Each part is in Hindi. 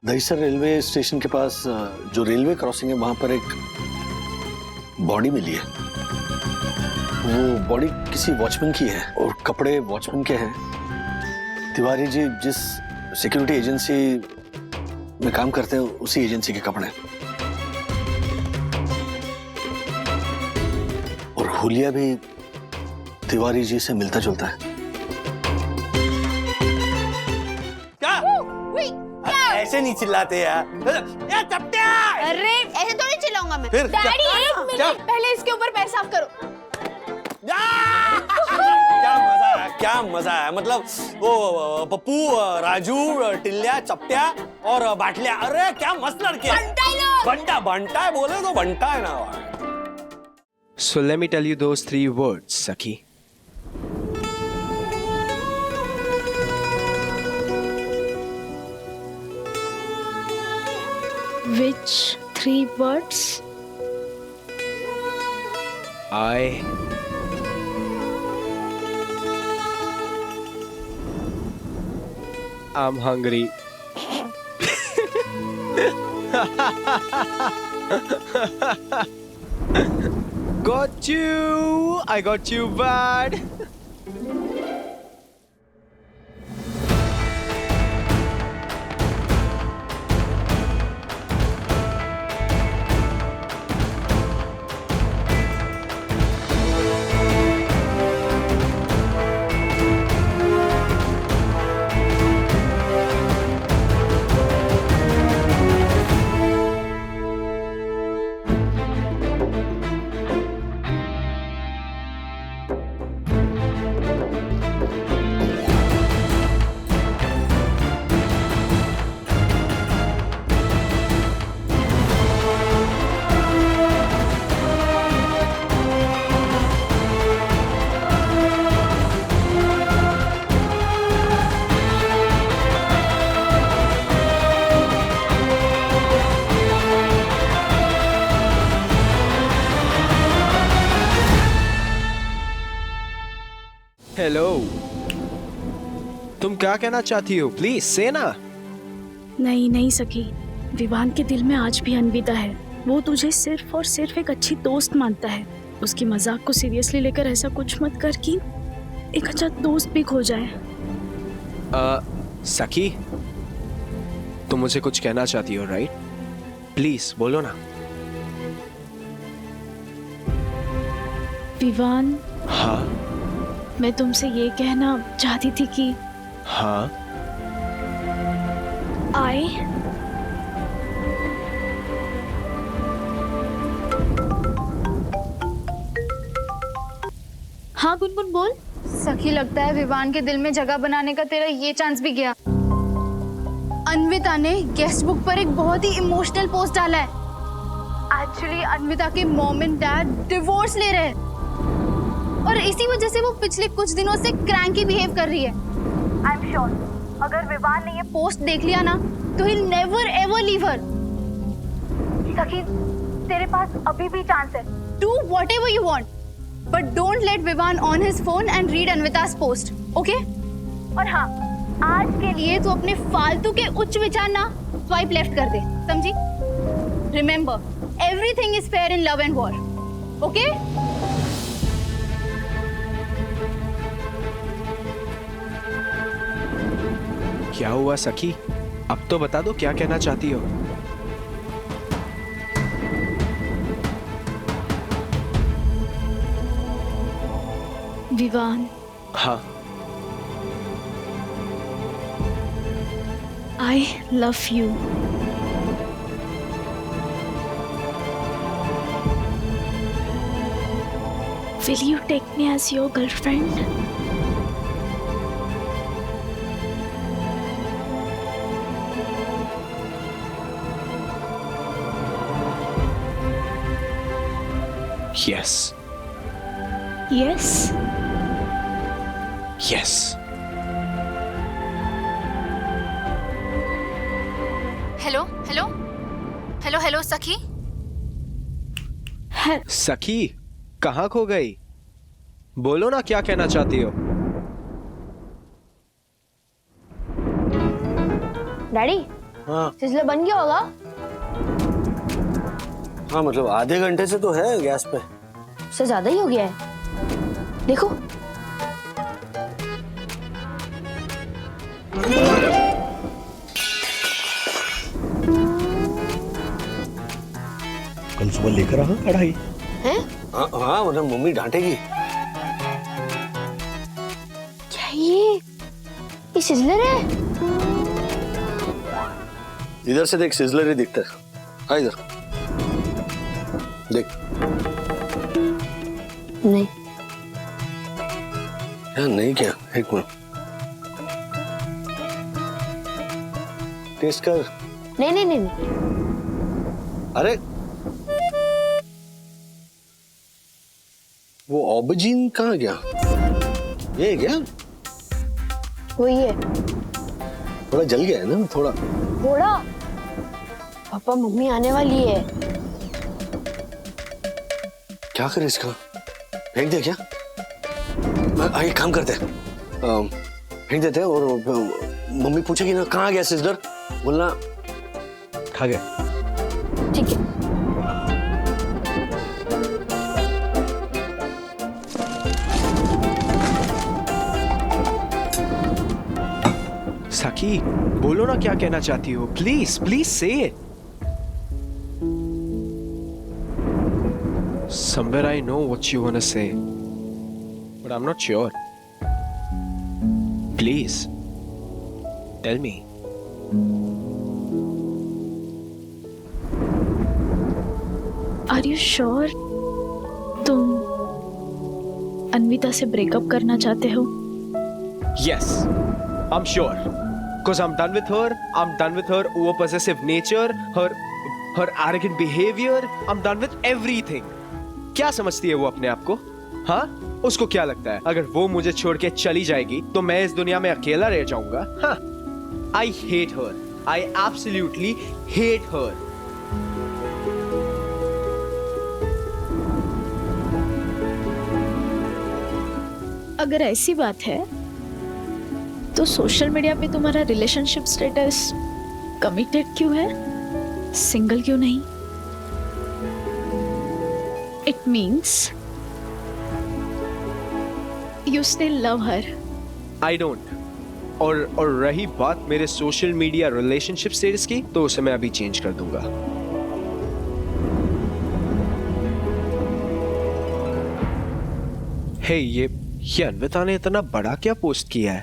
दहीसर रेलवे स्टेशन के पास जो रेलवे क्रॉसिंग है वहां पर एक बॉडी मिली है। वो बॉडी किसी वॉचमैन की है और कपड़े वॉचमैन के हैं। तिवारी जी जिस सिक्योरिटी एजेंसी में काम करते हैं उसी एजेंसी के कपड़े। और हुलिया भी तिवारी जी से मिलता जुलता है। ऐसे नहीं चिल्लाते यार। चपटिया! अरे ऐसे थोड़ी चिल्लाऊंगा मैं। फिर डैडी एक मिनट पहले इसके ऊपर पैर साफ करो। क्या मजा है मतलब वो पप्पू, राजू, टिल्ल्या, चपटिया और बाटलिया। अरे क्या मस्त लड़के हैं। बंटा बंटा है बोले तो बंटा है ना। So let me tell you those 3 words, Sakhi. Which 3 words? I'm hungry. Got you! I got you bad. Hello, तुम क्या कहना चाहती हो? प्लीज से ना। नहीं सखी, विवान के दिल में आज भी अन्विता है। वो तुझे सिर्फ और सिर्फ एक अच्छी दोस्त मानता है। उसकी मजाक को सीरियसली लेकर ऐसा कुछ मत कर कि एक अच्छा दोस्त भी खो जाए। सखी, तुम मुझे कुछ कहना चाहती हो राइट? प्लीज बोलो ना। विवान, हाँ मैं तुमसे ये कहना चाहती थी कि हाँ आए हाँ गुनगुन बोल। सखी, लगता है विवान के दिल में जगह बनाने का तेरा ये चांस भी गया। अन्विता ने गेस्ट बुक पर एक बहुत ही इमोशनल पोस्ट डाला है। एक्चुअली अन्विता के मॉम एंड डैड डिवोर्स ले रहे हैं और इसी वजह से वो पिछले कुछ दिनों से क्रैंकी बिहेव कर रही है। आई एम श्योर अगर विवान ने ये पोस्ट देख लिया ना तो ही never ever leave her. Sakhi, तेरे पास अभी भी चांस है। Do whatever you want but don't let Vivan on his phone and read Anvita's post, okay? और हाँ, आज के लिए तू अपने फालतू के उच्च विचार ना स्वाइप लेफ्ट कर दे, समझी? Remember, everything is fair in love and war, okay? क्या हुआ सखी? अब तो बता दो क्या कहना चाहती हो। विवान, हाँ, आई love you. Will you take me as your girlfriend? Yes. Yes. Yes. Hello hello hello hello सखी। सखी, कहाँ खो गई? बोलो ना क्या कहना चाहती हो। डैडी, हाँ सिजलर बन गया होगा। हाँ, मतलब आधे घंटे से तो है गैस पे। उससे ज्यादा ही हो गया है, देखो। कल सुबह लेकर आ कढ़ाई। हैं? हाँ, मतलब मम्मी डांटेगी। क्या ये सिजलर है? इधर से देख, सिजलर ही दिखता है। हाँ, इधर देख। नहीं। यार नहीं, क्या? एक मिनट, टेस्ट कर। नहीं नहीं नहीं, नहीं। अरे वो ऑबजीन कहाँ गया? ये क्या? वही है। थोड़ा जल गया है ना, थोड़ा। थोड़ा? पापा मम्मी आने वाली है। क्या करे इसका? फेंक दे क्या? एक काम करते हैं, फेंक देते हैं और मम्मी पूछेगी ना कहाँ गया सिजलर, बोलना खा गया। ठीक है। साकी, बोलो ना क्या कहना चाहती हो। प्लीज प्लीज से it. Somewhere I know what you wanna say, but I'm not sure. Please, tell me. Are you sure तुम अन्विता से ब्रेकअप करना चाहते हो? Yes, I'm sure. Cause I'm done with her. I'm done with her over-possessive nature, her arrogant behavior. I'm done with everything. क्या समझती है वो अपने आप को? हाँ? उसको क्या लगता है अगर वो मुझे छोड़ के चली जाएगी तो मैं इस दुनिया में अकेला रह जाऊंगा? हाँ? I hate her. I absolutely hate her. अगर ऐसी बात है तो सोशल मीडिया पे तुम्हारा रिलेशनशिप स्टेटस कमिटेड क्यों है, सिंगल क्यों नहीं? It means you still love her. I don't. और रही बात मेरे सोशल मीडिया रिलेशनशिप स्टेटस की, तो उसे मैं अभी चेंज कर दूंगा। हे ये अन्विता ने इतना बड़ा क्या पोस्ट किया है?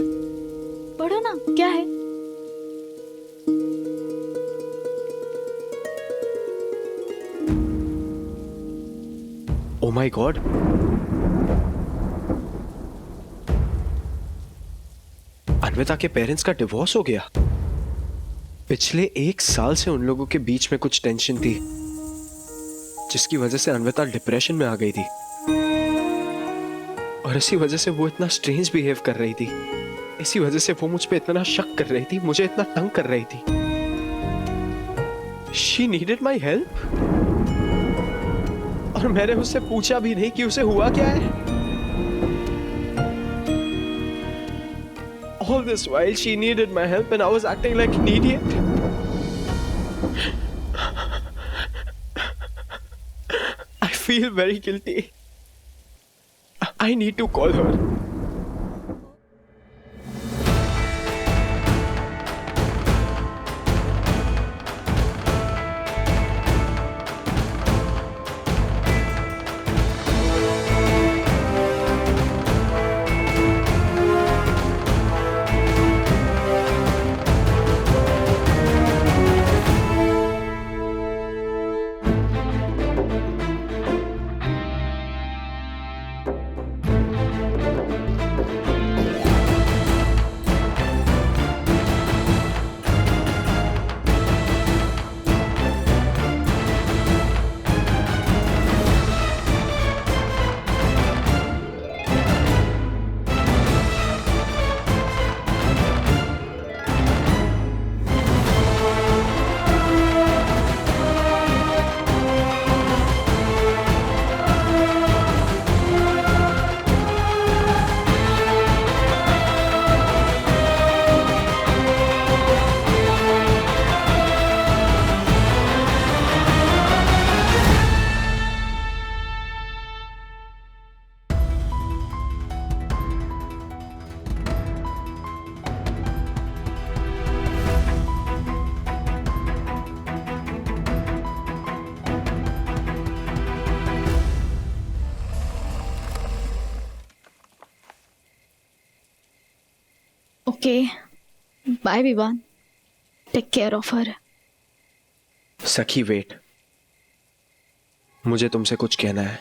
पढ़ो ना, क्या है? ओ माय गॉड, अन्विता के पेरेंट्स का डिवोर्स हो गया। पिछले 1 साल से उन लोगों के बीच में कुछ टेंशन थी, जिसकी वजह से अन्विता डिप्रेशन में आ गई थी, और इसी वजह से वो इतना स्ट्रेंज बिहेव कर रही थी। इसी वजह से वो मुझ पे इतना शक कर रही थी, मुझे इतना तंग कर रही थी। She needed my help, और मैंने उससे पूछा भी नहीं कि उसे हुआ क्या है। All this while she needed my help and I was acting like an idiot. I feel very guilty. I need to call her. Okay, bye Vivaan, take care of her. Sakhi wait, मुझे तुमसे कुछ कहना है।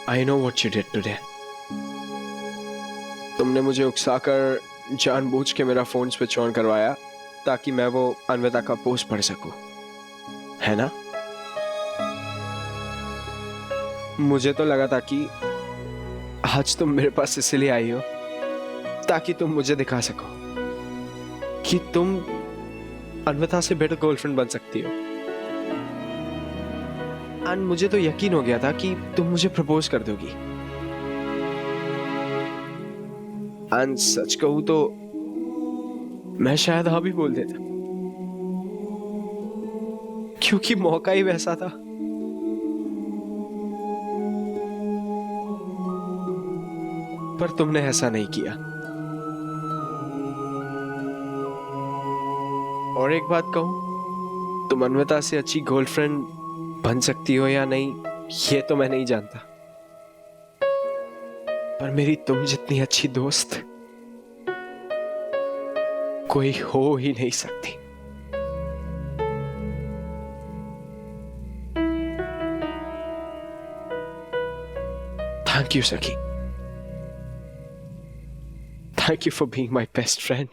I know what you did today. तुमने मुझे उकसाकर जानबूझ के मेरा फोन स्विच ऑन करवाया ताकि मैं वो अन्विता का पोस्ट पढ़ सकूं, है ना? मुझे तो लगा था कि आज तुम मेरे पास इसलिए आई हो ताकि तुम मुझे दिखा सको कि तुम अन्विता से बेटर गर्लफ्रेंड बन सकती हो। एंड मुझे तो यकीन हो गया था कि तुम मुझे प्रपोज कर दोगी। एंड सच कहूं तो मैं शायद हाँ भी बोल देता, क्योंकि मौका ही वैसा था। पर तुमने ऐसा नहीं किया। और एक बात कहूं, तुम अन्विता से अच्छी गर्लफ्रेंड बन सकती हो या नहीं ये तो मैं नहीं जानता, पर मेरी तुम जितनी अच्छी दोस्त कोई हो ही नहीं सकती। Thank you Sakhi, thank you for being my best friend.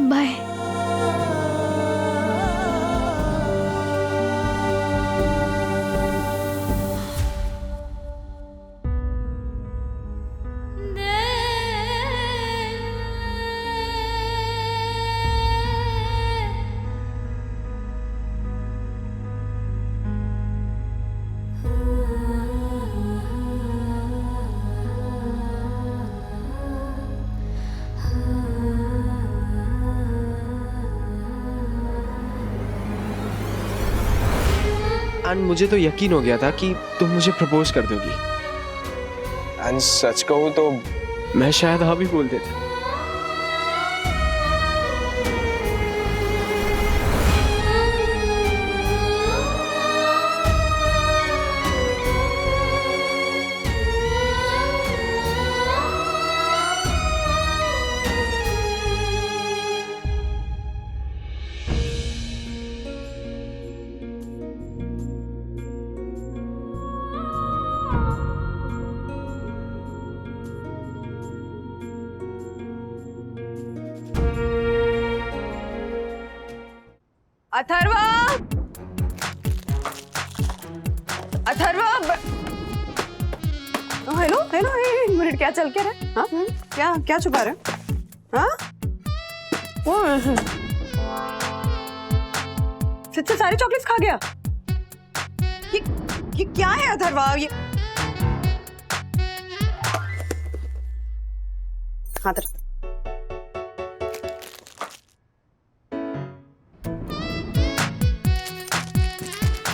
Bye. And मुझे तो यकीन हो गया था कि तुम मुझे प्रपोज कर दोगी। एंड सच कहूं तो मैं शायद हाँ भी बोल देता। अथर्वा, अथर्वा, हेलो हेलो, एक मिनट, क्या चल क्या रहा है? हाँ, क्या क्या छुपा रहे हो? हाँ, वो सच्चे सारे चॉकलेट्स खा गया? ये क्या है अथर्वा? ये हाँ तर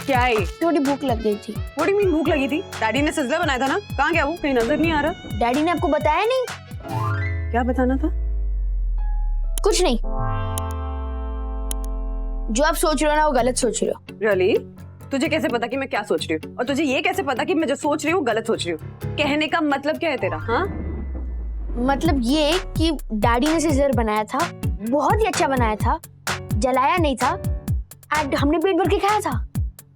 क्या है? थोड़ी भूख लग गई थी। What do you mean भूख लगी थी? डैडी ने सिज़लर बनाया था ना? कहाँ गया वो? कहीं नजर नहीं आ रहा। डैडी ने आपको बताया नहीं? क्या बताना था? कुछ नहीं। जो आप सोच रहे हो ना वो गलत सोच रहे हो। Really? तुझे कैसे पता कि मैं क्या सोच रही हूँ? और तुझे ये कैसे पता कि मैं जो सोच रही हूँ गलत सोच रही हूँ? कहने का मतलब क्या है तेरा? हाँ? मतलब ये कि डैडी ने सिज़लर बनाया था, बहुत ही अच्छा बनाया था, जलाया नहीं था, एंड हमने पेट भर के खाया था।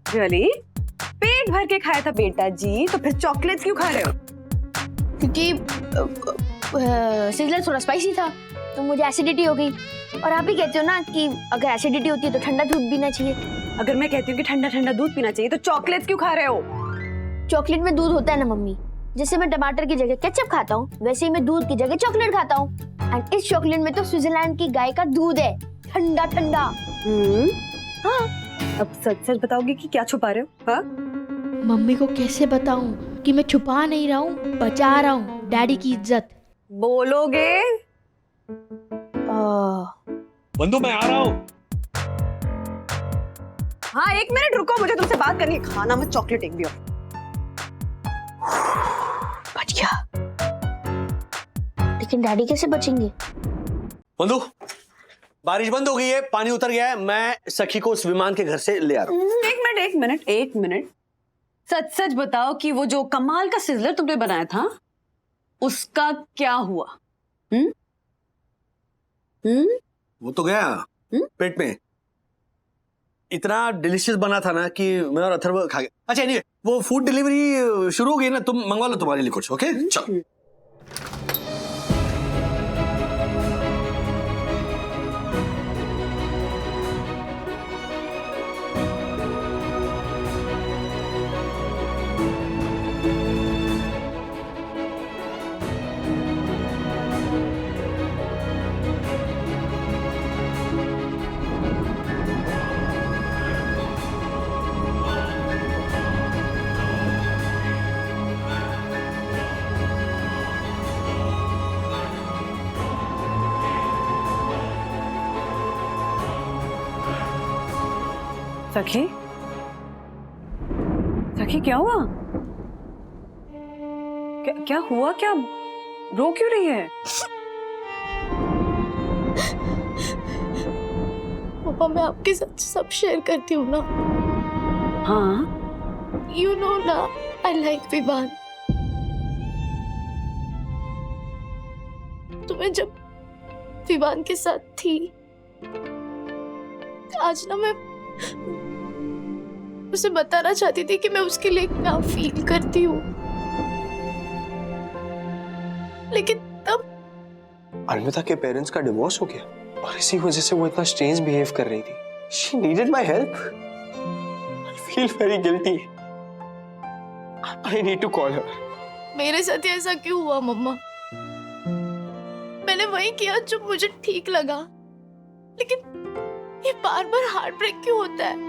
Really? पेट भर के खाया था बेटा जी, तो फिर चॉकलेट्स क्यों खा रहे हो? क्योंकि सिज़लर थोड़ा स्पाइसी था, तो मुझे एसिडिटी हो गई। और आप ही कहते हो ना कि अगर एसिडिटी होती है तो ठंडा दूध पीना चाहिए। अगर मैं कहती हूँ कि ठंडा ठंडा दूध पीना चाहिए, तो चॉकलेट्स क्यों खा रहे हो? चॉकलेट में दूध होता है ना मम्मी। जैसे मैं टमाटर की जगह केचप खाता हूँ, वैसे ही मैं दूध की जगह चॉकलेट खाता हूँ। एंड इस चॉकलेट में तो स्विट्जरलैंड की गाय का दूध है, ठंडा ठंडा। हाँ। अब सच सच बताओगे कि क्या छुपा रहे हो? हाँ? मम्मी को कैसे बताऊं कि मैं छुपा नहीं रहा हूँ, बचा रहा हूँ डैडी की इज्जत। बोलोगे? बंधु मैं आ रहा हूँ। हाँ 1 मिनट रुको, मुझे तुमसे बात करनी है। खाना में चॉकलेट एक भी और। बच गया। लेकिन डैडी कैसे बचेंगे? बंधु, बारिश बंद हो गई है, पानी उतर गया है, मैं सखी को उस विमान के घर से ले आ रहा हूँ। एक मिनट, सच सच बताओ कि वो जो कमाल का सिजलर तुमने बनाया था उसका क्या हुआ? वो तो गया पेट में। इतना डिलीशियस बना था ना कि मैं और अथर्व खा गए। अच्छा नहीं, वो फूड डिलीवरी शुरू हो गई ना, तुम मंगवा लो तुम्हारे लिए कुछ। ओके चलो। सखी, सखी क्या हुआ? क्या हुआ? क्या रो क्यों रही है? पापा मैं आपके साथ सब शेयर करती हूँ ना। हाँ यू नो ना, आई लाइक विवान। तो मैं जब विवान के साथ थी, आज ना मैं उसे बताना चाहती थी कि मैं उसके लिए क्या फील करती हूँ, लेकिन तब अन्विता के पेरेंट्स का डिवोर्स हो गया और इसी वजह से वो इतना स्ट्रेंज बिहेव कर रही थी। She needed my help. I feel very guilty. I need to call her. मेरे साथ ही ऐसा क्यों हुआ मम्मा? मैंने वही किया जो मुझे ठीक लगा, लेकिन ये बार बार हार्ट ब्रेक क्यों होता है?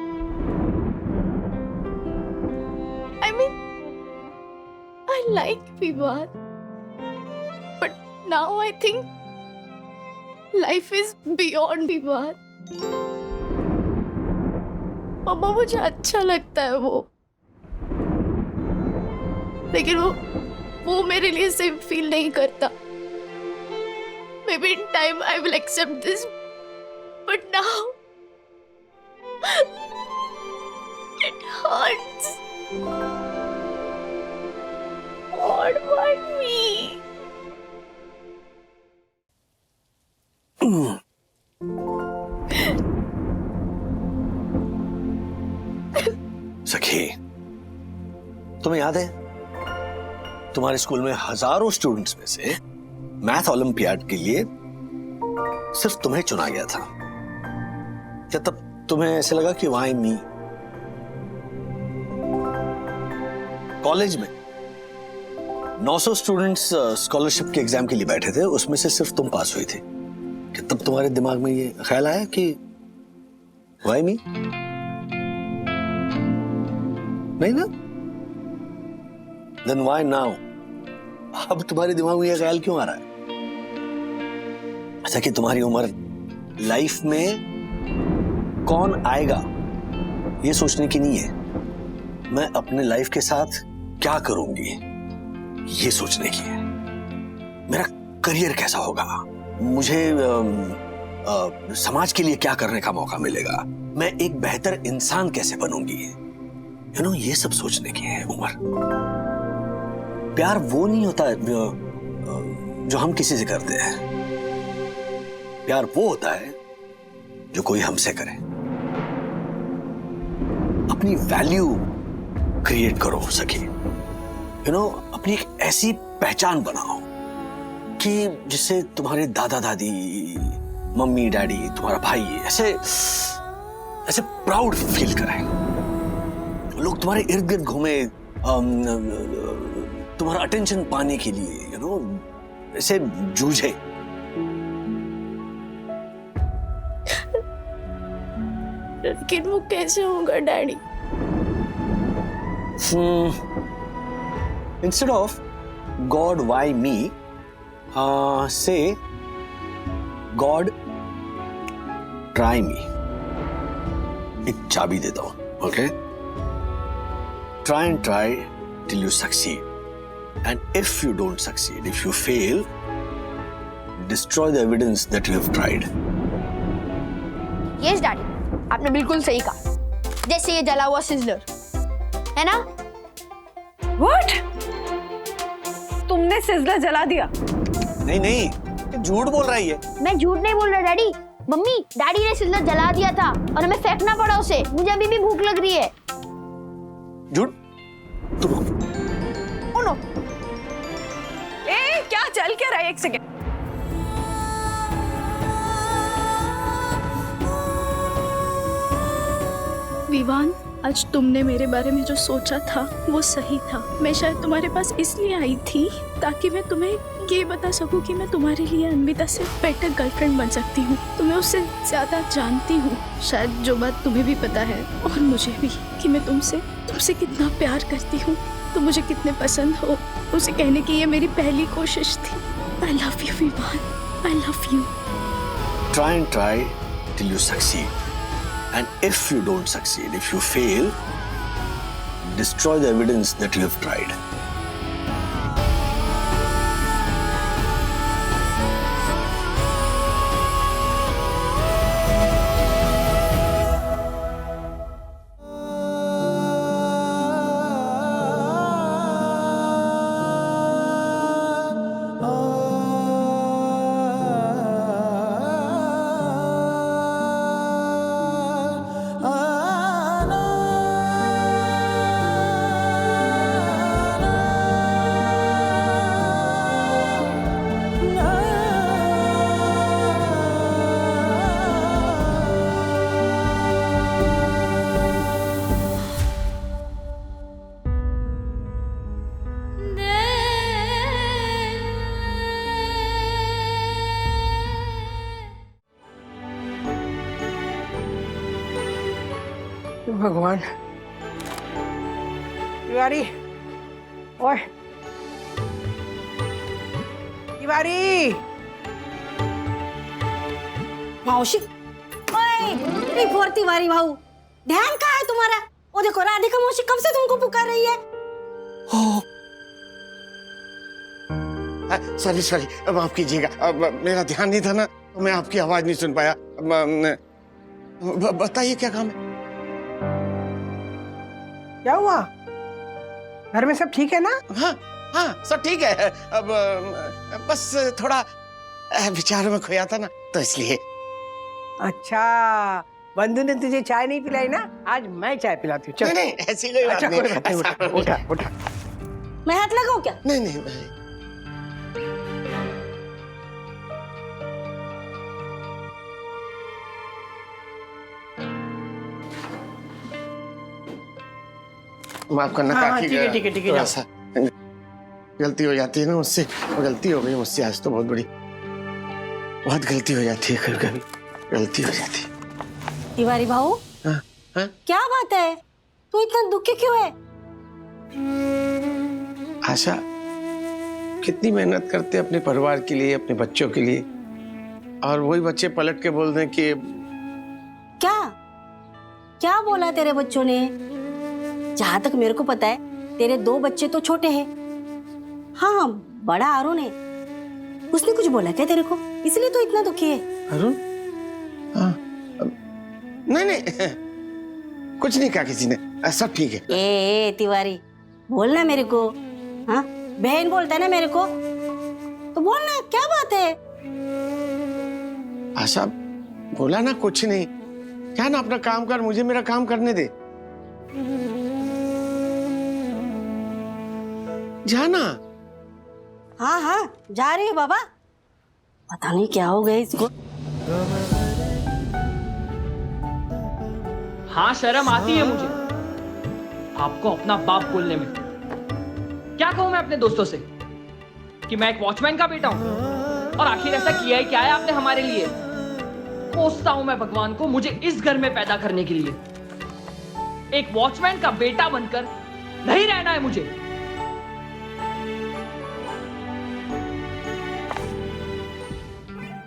I mean, I like Vivan, but now I think life is beyond Vivan. मम्मा मुझे अच्छा लगता है वो, लेकिन वो मेरे लिए सेम फील नहीं करता। Maybe in time I will accept this, but now it hurts. What about me? सखी, तुम्हें याद है तुम्हारे स्कूल में हजारों स्टूडेंट्स में से मैथ ओलंपियाड के लिए सिर्फ तुम्हें चुना गया था। क्या तब तुम्हें ऐसे लगा कि व्हाई मी? कॉलेज में 900 स्टूडेंट्स स्कॉलरशिप के एग्जाम के लिए बैठे थे, उसमें से सिर्फ तुम पास हुई थी। क्या तब तुम्हारे दिमाग में ये ख्याल आया कि व्हाई मी? नहीं ना? Then why now? अब तुम्हारे दिमाग में ये ख्याल क्यों आ रहा है? ऐसा कि तुम्हारी उम्र लाइफ में कौन आएगा ये सोचने की नहीं है, मैं अपने लाइफ के साथ क्या करूंगी ये सोचने की है। मेरा करियर कैसा होगा, मुझे समाज के लिए क्या करने का मौका मिलेगा, मैं एक बेहतर इंसान कैसे बनूंगी, ये सब सोचने की है उम्र। प्यार वो नहीं होता जो हम किसी से करते हैं, प्यार वो होता है जो कोई हमसे करे। अपनी वैल्यू क्रिएट करो सखी, अपनी एक ऐसी पहचान बनाओ कि जिससे तुम्हारे दादा दादी, मम्मी डैडी, तुम्हारा भाई ऐसे प्राउड फील करें। लोग तुम्हारे इर्द गिर्द घूमे तुम्हारा अटेंशन पाने के लिए, ऐसे जूझे। लेकिन वो कैसे होगा daddy? Instead of God why me, say God try me। एक चाबी देता हूं, Okay? Try and try till you succeed. And if you don't succeed, if you fail, destroy the evidence that you have tried. Yes daddy, आपने बिल्कुल सही कहा। जैसे ये जला हुआ सिजलर, है ना? व्हाट? तुमने सिजलर जला दिया? नहीं नहीं, ये झूठ बोल रही है। मैं झूठ नहीं बोल रहा डैडी। मम्मी, डैडी ने सिजलर जला दिया था और हमें फेंकना पड़ा उसे। मुझे अभी भी भूख लग रही है। झूठ? तुम ओ नो। ए, क्या चल क्या रहा है? एक सेकेंड। विवान, आज तुमने मेरे बारे में जो सोचा था वो सही था। मैं शायद तुम्हारे पास इसलिए आई थी ताकि मैं तुम्हें ये बता सकूं कि मैं तुम्हारे लिए अन्विता से बेटर गर्लफ्रेंड बन सकती हूँ। तुम्हें उससे ज्यादा जानती हूँ, शायद जो बात तुम्हें भी पता है और मुझे भी, कि मैं तुमसे कितना प्यार करती हूँ, तुम मुझे कितने पसंद हो। उसे कहने की ये मेरी पहली कोशिश थी। I love you Vivaan, I love you. Try and try till you succeed. And if you don't succeed, if you fail, destroy the evidence that you have tried. भगवान। तिवारी, ओए तिवारी। मावशी, ओए, फोर तिवारी भाऊ, ध्यान कहाँ है तुम्हारा? वो देखो राधिका मौसी कब से तुमको पुकार रही है। सॉरी सॉरी, माफ कीजिएगा, मेरा ध्यान नहीं था ना, तो मैं आपकी आवाज नहीं सुन पाया। बताइए क्या काम है? क्या हुआ? घर में सब ठीक है ना? हाँ हाँ, सब ठीक है। अब बस थोड़ा विचारों में खोया था ना, तो इसलिए। अच्छा, बंधु ने तुझे चाय नहीं पिलाई ना? आज मैं चाय पिलाती हूँ। चल। नहीं, ऐसी कोई बात नहीं। उठा उठा। मैं हाथ लगाऊं क्या? नहीं नहीं, माफ करना काकी, ठीक है थोड़ा सा गलती हो जाती है ना मुझसे। गलती हो गई मुझसे आज तो, बहुत गलती हो जाती है, कभी कभी गलती हो जाती है। तिवारी भाऊ, क्या बात है? तू इतना दुखी क्यों है? आशा, कितनी मेहनत करते हैं अपने परिवार के लिए, अपने बच्चों के लिए, और वही बच्चे पलट के बोल दें कि क्या बोला तेरे बच्चों ने? जहां तक मेरे को पता है तेरे 2 बच्चे तो छोटे हैं। हाँ, बड़ा अरुण है। उसने कुछ बोला क्या तेरे को, इसलिए तो इतना दुखी है? अरुण? हाँ, नहीं कुछ नहीं कहा किसी ने, सब ठीक है। ए तिवारी, बोलना मेरे को। हाँ, बहन बोलता है ना मेरे को, तो बोलना, क्या बात है? आशा, बोला ना कुछ नहीं, क्या ना अपना काम कर, मुझे मेरा काम करने दे। जाना। हाँ, जा रही है बाबा। पता नहीं क्या हो गया इसको। हाँ, शर्म आती है मुझे आपको अपना बाप बोलने में। क्या कहूं मैं अपने दोस्तों से कि मैं एक वॉचमैन का बेटा हूं, और आखिर ऐसा किया है क्या है आपने हमारे लिए? कोसता हूं मैं भगवान को मुझे इस घर में पैदा करने के लिए। एक वॉचमैन का बेटा बनकर नहीं रहना है मुझे।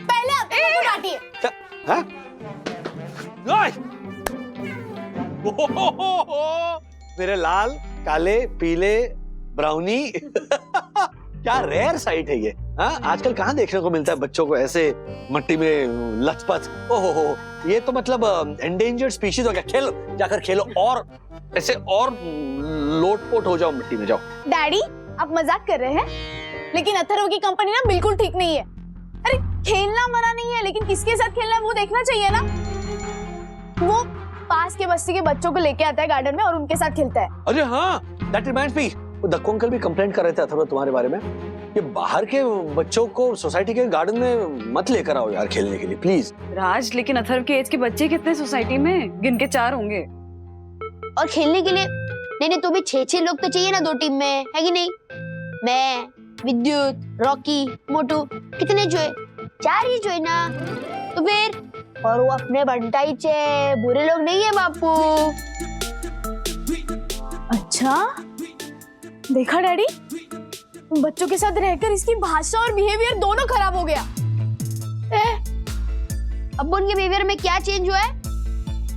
पहले आप डांटिए। मेरे लाल काले पीले ब्राउनी क्या रेयर साइट है ये। हाँ, आजकल कहाँ देखने को मिलता है बच्चों को ऐसे मट्टी में लथपथ। ओहो, ये तो मतलब एंडेंजर्ड स्पीशीज हो गया। खेलो, जाकर खेलो और ऐसे और लोटपोट हो जाओ मिट्टी में, जाओ। डैडी आप मजाक कर रहे हैं, लेकिन अथर्व की कंपनी ना बिल्कुल ठीक नहीं है। अरे खेलना मना नहीं है, लेकिन किसके साथ खेलना है वो देखना चाहिए ना। वो पास के बस्ती के बच्चों को लेके आता है गार्डन में और उनके साथ खेलता है। अरे हाँ, that reminds me, Dakku uncle भी कंप्लेंट कर रहे थे अथर्व तुम्हारे बारे में कि बाहर के बच्चों को सोसाइटी के गार्डन में मत लेकर आओ यार खेलने के लिए, प्लीज। राज, लेकिन अथर्व के एज के बच्चे कितने सोसाइटी में? गिन के 4 होंगे। और खेलने के लिए नहीं तो भी 6-6 लोग तो चाहिए ना 2 टीम में, है कि नहीं? मैं, विद्युत, रॉकी, मोटू, कितने जो है? 4 ही जो है ना। तो फिर और वो अपने बंटाई चे बुरे लोग नहीं है बापू। अच्छा देखा डैडी, बच्चों के साथ रहकर इसकी भाषा और बिहेवियर दोनों खराब हो गया। अब उनके बिहेवियर में क्या चेंज हुआ है?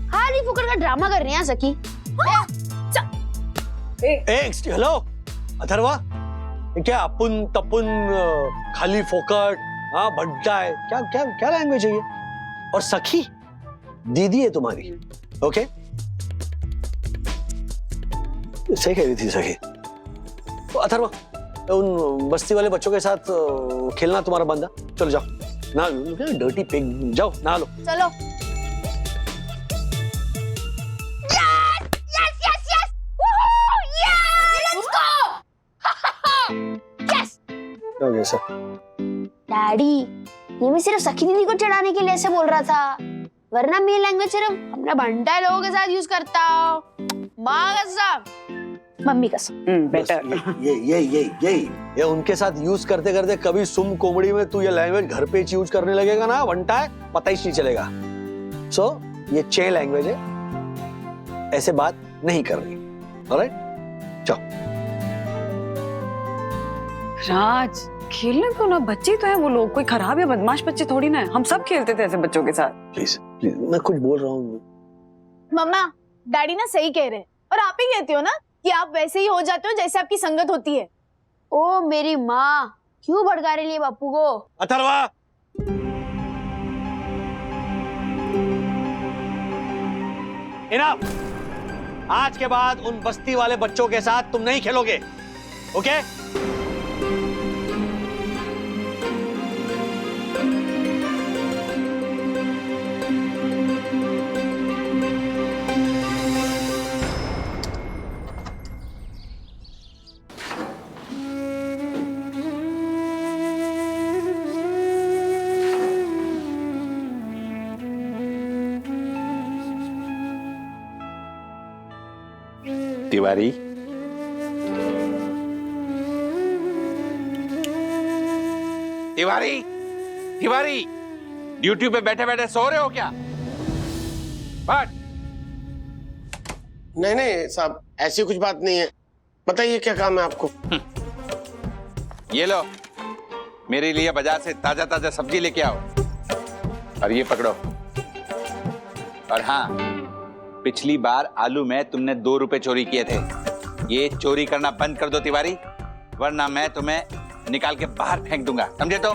खाली फुकड़ का ड्रामा कर रहे हैं सखी। हेलो अथर्वा, क्या अपुन तपुन खाली फोकट, हाँ भट्टा है, क्या क्या क्या लैंग्वेज है ये? और सखी दीदी है तुम्हारी, ओके? सही कह रही थी सखी। तो अथर्वा, उन बस्ती वाले बच्चों के साथ खेलना तुम्हारा बंद है, चलो जाओ ना, डर्टी पिग, जाओ नहा लो। चलो। डैडी, ये मैं सिर्फ सखी दीदी को चढ़ाने के लिए ऐसे बोल रहा था, वरना मेरी लैंग्वेज सिर्फ अपने बंटाई लोगों के साथ यूज करता हूँ। माँ कसम, मम्मी कसम। बेटर। ये उनके साथ यूज करते करते कभी सुम कोमड़ी में तू ये लैंग्वेज घर पे यूज करने लगेगा ना वंटा है, पता ही नहीं चलेगा। सो ये चे लैंग्वेज है, ऐसे बात नहीं करनी, ऑलराइट? जाओ। राज, खेलने को ना, बच्चे तो हैं वो लोग, कोई खराब या बदमाश बच्चे थोड़ी ना है। हम सब खेलते थे ऐसे बच्चों के साथ। प्लीज प्लीज, मैं कुछ बोल रहा हूँ। मम्मा डैडी ना सही कह रहे हैं, और आप ही कहते हो ना कि आप वैसे ही हो जाते हो जैसे आपकी संगत होती है। ओ मेरी माँ, क्यों भड़का रही है बापू को? अथर्वा, इनफ। आज के बाद उन बस्ती वाले बच्चों के साथ तुम नहीं खेलोगे, ओके? तिवारी, तिवारी, तिवारी, ड्यूटी पे बैठे बैठे सो रहे हो क्या? बट नहीं नहीं साहब, ऐसी कुछ बात नहीं है। बताइए क्या काम है आपको? ये लो, मेरे लिए बाजार से ताजा ताजा सब्जी लेके आओ। और ये पकड़ो। और हाँ, पिछली बार आलू में तुमने 2 रुपए चोरी किए थे। ये चोरी करना बंद कर दो तिवारी, वरना मैं तुम्हें निकाल के बाहर फेंक दूंगा, समझे? तो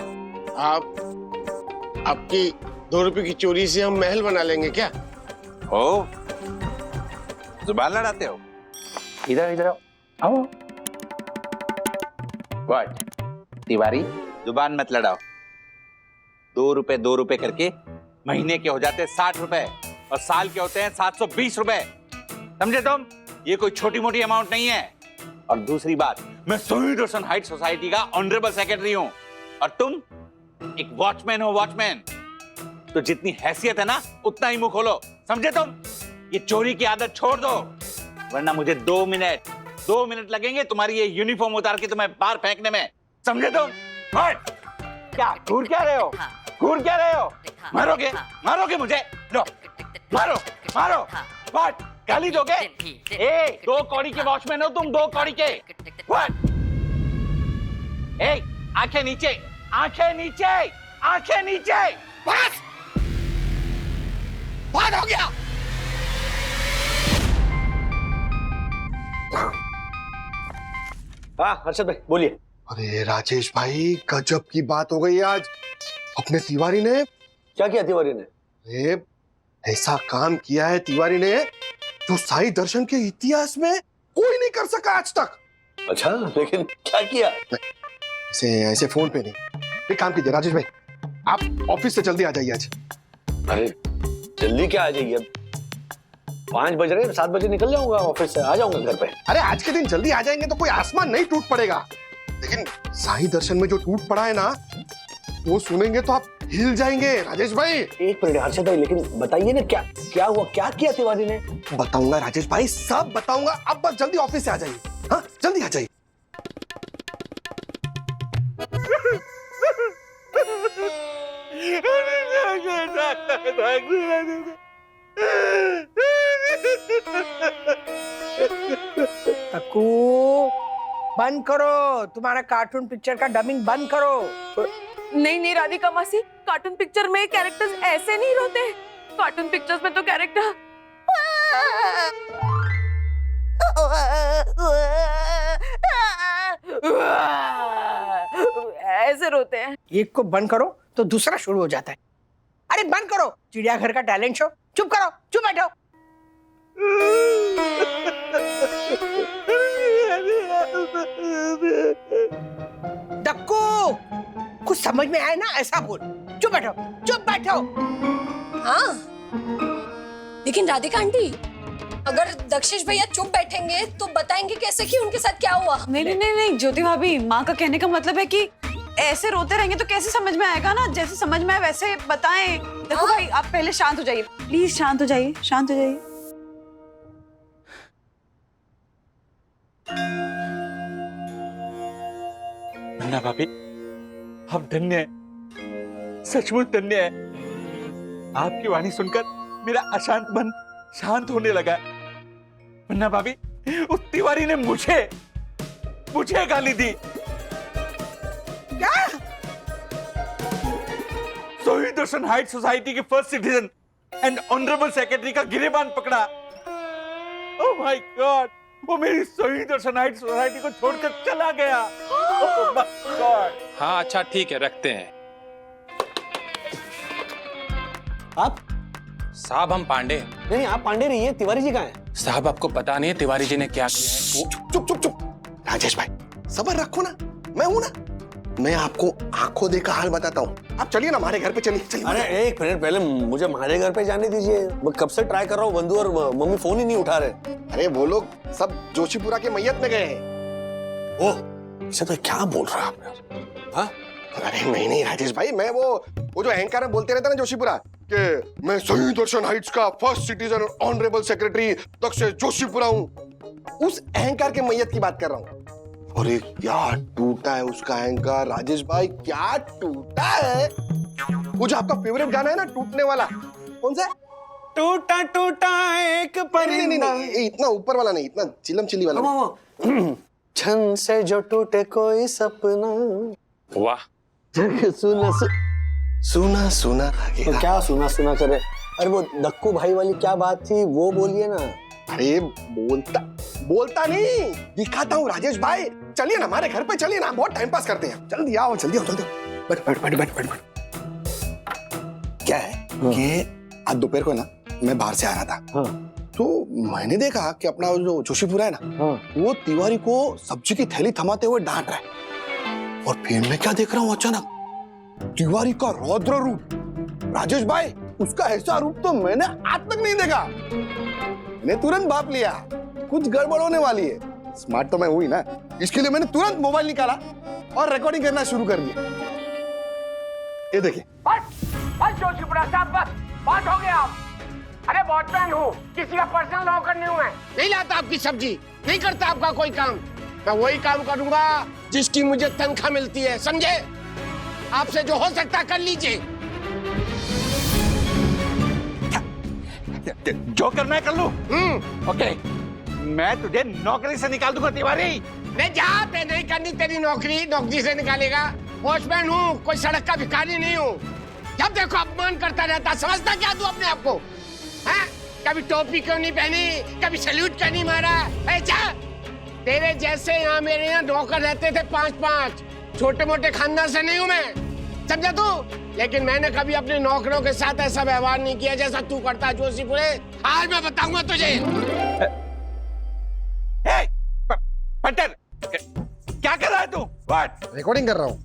आपकी 2 रुपए की चोरी से हम महल बना लेंगे क्या? ओ, जुबान लड़ाते हो? इधर इधर आओ। व्हाट तिवारी, जुबान मत लड़ाओ। 2 रुपए करके महीने के हो जाते 60 रुपए, और साल के होते हैं 720 रुपए, समझे तुम? ये कोई छोटी मोटी अमाउंट नहीं है। और दूसरी बात, मैं शहीद रोशन हाइट सोसाइटी का ऑनरेबल सेक्रेटरी हूं, और तुम एक वॉचमैन हो, वॉचमैन। तो जितनी हैसियत है ना, उतना ही मुंह खोलो, समझे तुम? ये चोरी की आदत छोड़ दो, वरना मुझे 2 मिनट लगेंगे तुम्हारी ये यूनिफॉर्म उतार के तुम्हें बाहर फेंकने में, समझे तुम? क्या घूर क्या रहे हो? घूर क्या रहे हो? मारोगे मुझे? लो मारो। व्हाट, गाली दोगे? 2 कौड़ी के वॉचमैन हो तुम, 2 कौड़ी के। व्हाट? आंखें नीचे, बस हो गया। हाँ हर्षद भाई बोलिए। अरे राजेश भाई गजब की बात हो गई आज। अपने तिवारी ने क्या किया तिवारी ने? अरे ऐसा काम किया है तिवारी ने जो साई दर्शन के इतिहास में कोई नहीं कर सका आज तक। अच्छा लेकिन क्या किया? ऐसे ऐसे फोन पे नहीं। एक काम कीजिए राजेश भाई, आप ऑफिस से जल्दी आ जाइए आज। अरे जल्दी क्या आ जाइए, 5 बज रहे हैं, 7 बजे निकल जाऊंगा ऑफिस से, आ जाऊंगा घर पे। अरे आज के दिन जल्दी आ जाएंगे तो कोई आसमान नहीं टूट पड़ेगा, लेकिन साई दर्शन में जो टूट पड़ा है ना वो सुनेंगे तो आप हिल जाएंगे राजेश भाई। एक मिनट हर्षद भाई, लेकिन बताइए ना क्या क्या हुआ, क्या किया तिवारी ने? बताऊंगा राजेश भाई, सब बताऊंगा। आप बस जल्दी ऑफिस से आ जाइए। हाँ जल्दी आ जाइए। तक्कू बंद करो, तुम्हारा कार्टून पिक्चर का डबिंग बंद करो। नहीं नहीं राधिका मासी, कार्टून पिक्चर में कैरेक्टर्स ऐसे नहीं रोते। कार्टून पिक्चर्स में तो कैरेक्टर ऐसे रोते हैं। एक को बंद करो तो दूसरा शुरू हो जाता है। अरे बंद करो, चिड़ियाघर का टैलेंट शो। चुप करो, चुप बैठो। डक्कू कुछ समझ में आए ना ऐसा बोल। चुप बैठो, चुप बैठो। हाँ लेकिन राधिका आंटी, अगर दक्षिश भैया चुप बैठेंगे तो बताएंगे कैसे कि उनके साथ क्या हुआ? नहीं नहीं नहीं नहीं ज्योति भाभी, माँ का कहने का मतलब है कि ऐसे रोते रहेंगे तो कैसे समझ में आएगा ना, जैसे समझ में आए वैसे बताएं। देखो भाई आप पहले शांत हो जाइए, प्लीज शांत हो जाइए, शांत हो जाइए। मुन्ना भाभी हम धन्य हैं, सचमुच धन्य हैं। आपकी वाणी सुनकर मेरा अशांत मन शांत होने लगा। मुन्ना भाभी उस तिवारी ने मुझे गाली दी। क्या? सोई दर्शन हाइट सोसाइटी के first citizen and honourable secretary का गिरेबान पकड़ा। ओह माय गॉड, वो मेरी सोई दर्शन हाइट सोसाइटी को छोड़कर चला गया। Oh my God. हाँ अच्छा ठीक है, रखते हैं। आप? साहब हम पांडे। नहीं आप पांडे नहीं है, तिवारी जी कहाँ हैं? साहब आपको पता नहीं है तिवारी जी ने क्या किया है? चुप चुप चुप राजेश भाई, सब्र रखो ना, मैं हूं ना। मैं आपको आंखों देखा हाल बताता हूँ। आप चलिए ना हमारे घर पे, चलिए। अरे एक मिनट पहले मुझे हमारे घर पे जाने दीजिए। मैं कब से ट्राई कर रहा हूँ, बंधु और मम्मी फोन ही नहीं उठा रहे। अरे वो लोग सब जोशीपुरा के मैयत में गए हैं। ओह इसे तो क्या बोल रहा है आपने? हाँ? अरे नहीं राजेश भाई, मैं वो जो अहंकार में बोलते रहते ना जोशीपुरा कि मैं सही दर्शन हाइट्स का फर्स्ट सिटीजन और ऑनरेबल सेक्रेटरी दक्षिश जोशीपुरा हूँ, उस अहंकार के मैयत की बात कर रहा हूँ। अरे क्या टूटा है उसका अहंकार राजेश भाई, क्या टूटा है। वो जो आपका फेवरेट गाना है ना टूटने वाला, कौन सा? टूटा टूटा एक परिंदा। नहीं, इतना ऊपर वाला नहीं, इतना चिलम चिली वाला। छन से जो टूटे कोई सपना, वाह सुना सुना तो क्या सुना करे। अरे वो दक्कू भाई वाली क्या बात थी वो बोलिए ना। अरे बोलता नहीं, दिखाता हूँ राजेश भाई। चलिए ना हमारे घर पे, चलिए ना, बहुत टाइम पास करते हैं। जल्दी आओ जल्दी आओ जल्दी आओ। बैठ। क्या है कि आज दोपहर को ना मैं बाहर से आ रहा था। हाँ। तो मैंने देखा कि अपना जो जोशीपुरा है ना, हाँ। वो तिवारी को सब्जी की थैली थमाते हुए डांट रहा है। और फिर मैं क्या देख रहा हूँ, अचानक तिवारी का रौद्र रूप। राजेश भाई उसका ऐसा रूप तो मैंने आज तक नहीं देखा। मैंने तुरंत भाप लिया कुछ गड़बड़ होने वाली है। स्मार्ट तो मैं हुई ना, इसके लिए मैंने तुरंत मोबाइल निकाला और रिकॉर्डिंग करना शुरू कर दिया। ये देखिए। बस जोशीपुरा साहब, बस हो गया। अरे वॉचमैन हूँ, किसी का पर्सनल नौकर नहीं हूँ मैं। नहीं लाता आपकी सब्जी, नहीं करता आपका कोई काम। मैं वही काम करूंगा जिसकी मुझे तनख्वाह मिलती है, समझे? आपसे जो हो सकता है कर लीजिए। जो करना है कर लूं। ओके, मैं तुझे नौकरी से निकाल दूंगा तिवारी। नहीं जा, मैं नहीं करनी तेरी नौकरी से निकालेगा। वॉचमैन हूँ, कोई सड़क का भिखारी नहीं हूँ। जब देखो अपमान करता रहता, समझता क्या तू अपने आप को? हैं? कभी टोपी क्यों नहीं पहनी, कभी सैल्यूट क्यों नहीं मारा? जा तेरे जैसे यहाँ मेरे यहाँ नौकर रहते थे 5-5। छोटे मोटे खानदान से नहीं हूँ मैं, समझा तू? लेकिन मैंने कभी अपने नौकरों के साथ ऐसा व्यवहार नहीं किया जैसा तू करता है जोशीपुरे। आज मैं बताऊंगा तुझे। पट्टर, क्या कर रहा है तू? व्हाट? रिकॉर्डिंग कर रहा हूँ।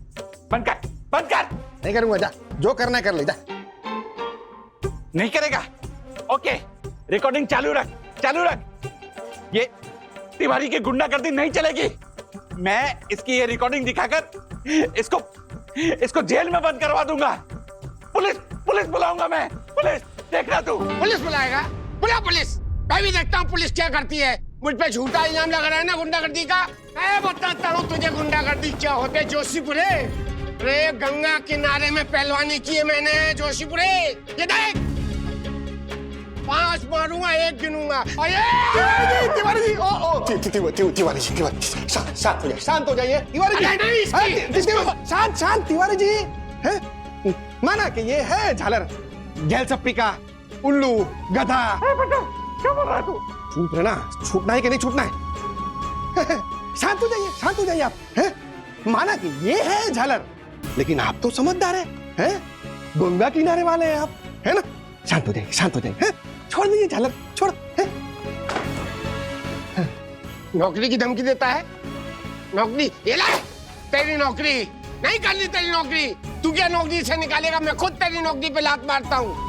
बंद कर, बंद कर। नहीं करूंगा, जा जो करना है कर ले जा। नहीं करेगा? ओके, रिकॉर्डिंग चालू रख, चालू रख। ये तिवारी की गुंडागर्दी नहीं चलेगी। मैं इसकी ये रिकॉर्डिंग दिखाकर इसको जेल में बंद करवा दूंगा। पुलिस बुलाऊंगा मैं। पुलिस, देखना तू। पुलिस बुलाएगा? बुला पुलिस। मैं भी देखता हूँ पुलिस क्या करती है। मुझ पे झूठा इल्जाम लगा रहा है ना गुंडागर्दी का। मैं बताता हूँ तुझे गुंडागर्दी क्या होते जोशीपुरे। रे गंगा किनारे में पहलवानी की है मैंने जोशीपुरे। ये देख, 5 मारूंगा, 1 गिनूंगा। तिवारी जी, तिवारी जी, शांत हो जाइए तिवारी जी। शांत तिवारी जी। हैं? माना कि ये है झालर, गैल सप्पी का उल्लू गधा। क्या बोल रहा है तू? छूट रहे ना, छूटना है कि नहीं छूटना है? शांत हो जाइए आप। हैं? माना कि ये है झालर, लेकिन आप तो समझदार हैं? गंगा किनारे वाले हैं आप, है ना? शांत हो जाइए। छोड़ दीजिए झालर, छोड़। नौकरी की धमकी देता है? नौकरी ये ले, तेरी नौकरी नहीं करनी। तेरी नौकरी तू क्या नौकरी से निकालेगा? मैं खुद तेरी नौकरी पे लात मारता हूँ।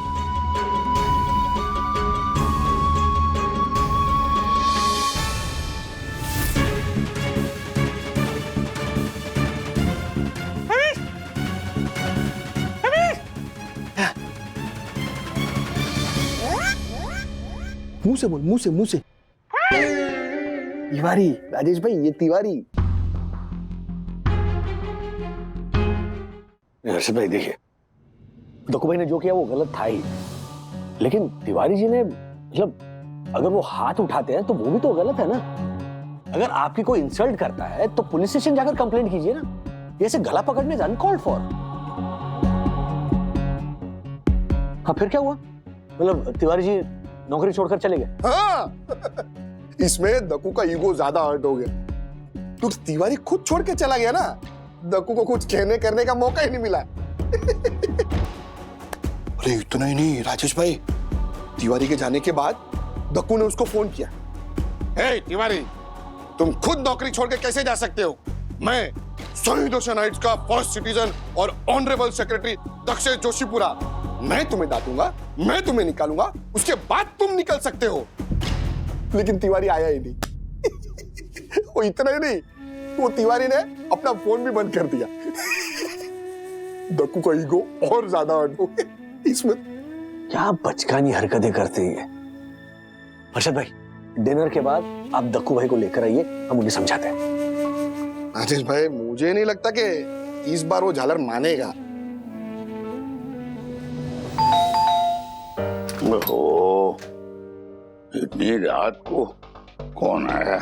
मुंह से तिवारी, राजेश भाई, ये तिवारी। हर्षद भाई देखिए, दक्कू भाई ने जो किया वो गलत था ही, लेकिन तिवारी जी ने मतलब अगर वो हाथ उठाते हैं तो वो भी तो गलत है ना। अगर आपकी कोई इंसल्ट करता है तो पुलिस स्टेशन जाकर कंप्लेंट कीजिए ना। ऐसे गला पकड़ने इज अनकॉल्ड फॉर। हाँ फिर क्या हुआ? मतलब तिवारी जी नौकरी छोड़कर चले गए? हाँ। इसमें दक्कू का ईगो ज्यादा हर्ट हो गया। तो तिवारी खुद छोड़ के चला गया ना, दक्कू को कुछ कहने करने का मौका ही नहीं मिला। अरे इतना ही नहीं राजेश भाई, तिवारी के जाने के बाद दक्कू ने उसको फोन किया। हे तिवारी, तुम खुद नौकरी छोड़ के कैसे जा सकते हो? मैं शहीद ओशन हाइट्स का फर्स्ट सिटीजन और ऑनरेबल सेक्रेटरी दक्षेश जोशीपुरा, मैं तुम्हें डांटूंगा, मैं तुम्हें निकालूंगा, उसके बाद तुम निकल सकते हो। लेकिन तिवारी आया ही नहीं। वो इतना ही नहीं, वो तिवारी ने अपना फोन भी बंद कर दिया। दक्कू का ईगो और ज्यादा हर्ट हो गया। इसमें क्या बचकानी हरकतें करते हैं। हर्षद भाई, डिनर के बाद आप दक्कू भाई को लेकर आइए, हम उन्हें समझाते हैं। राजेश भाई, मुझे नहीं लगता कि इस बार वो झालर मानेगा। ओहो, इतनी रात को कौन आया?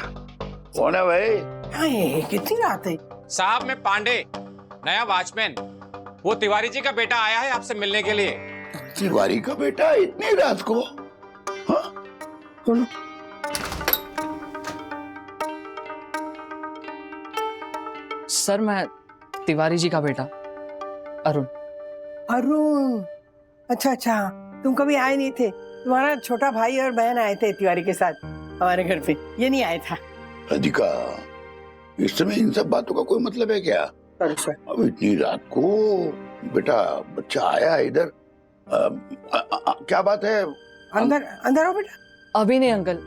कौन है भाई? कितनी रात है? साहब मैं पांडे, नया वॉचमैन। वो तिवारी जी का बेटा आया है आपसे मिलने के लिए। तिवारी का बेटा इतनी रात को? हाँ? कौन? सर मैं तिवारी जी का बेटा अरुण। अरुण, अच्छा, तुम कभी आए नहीं थे। तुम्हारा छोटा भाई और बहन आए थे तिवारी के साथ हमारे घर पे, ये नहीं आया था। राधिका, इस समय इन सब बातों का कोई मतलब है क्या? अब इतनी रात को बेटा बच्चा आया है इधर, क्या बात है? अंदर आओ बेटा। अभी नहीं अंकल,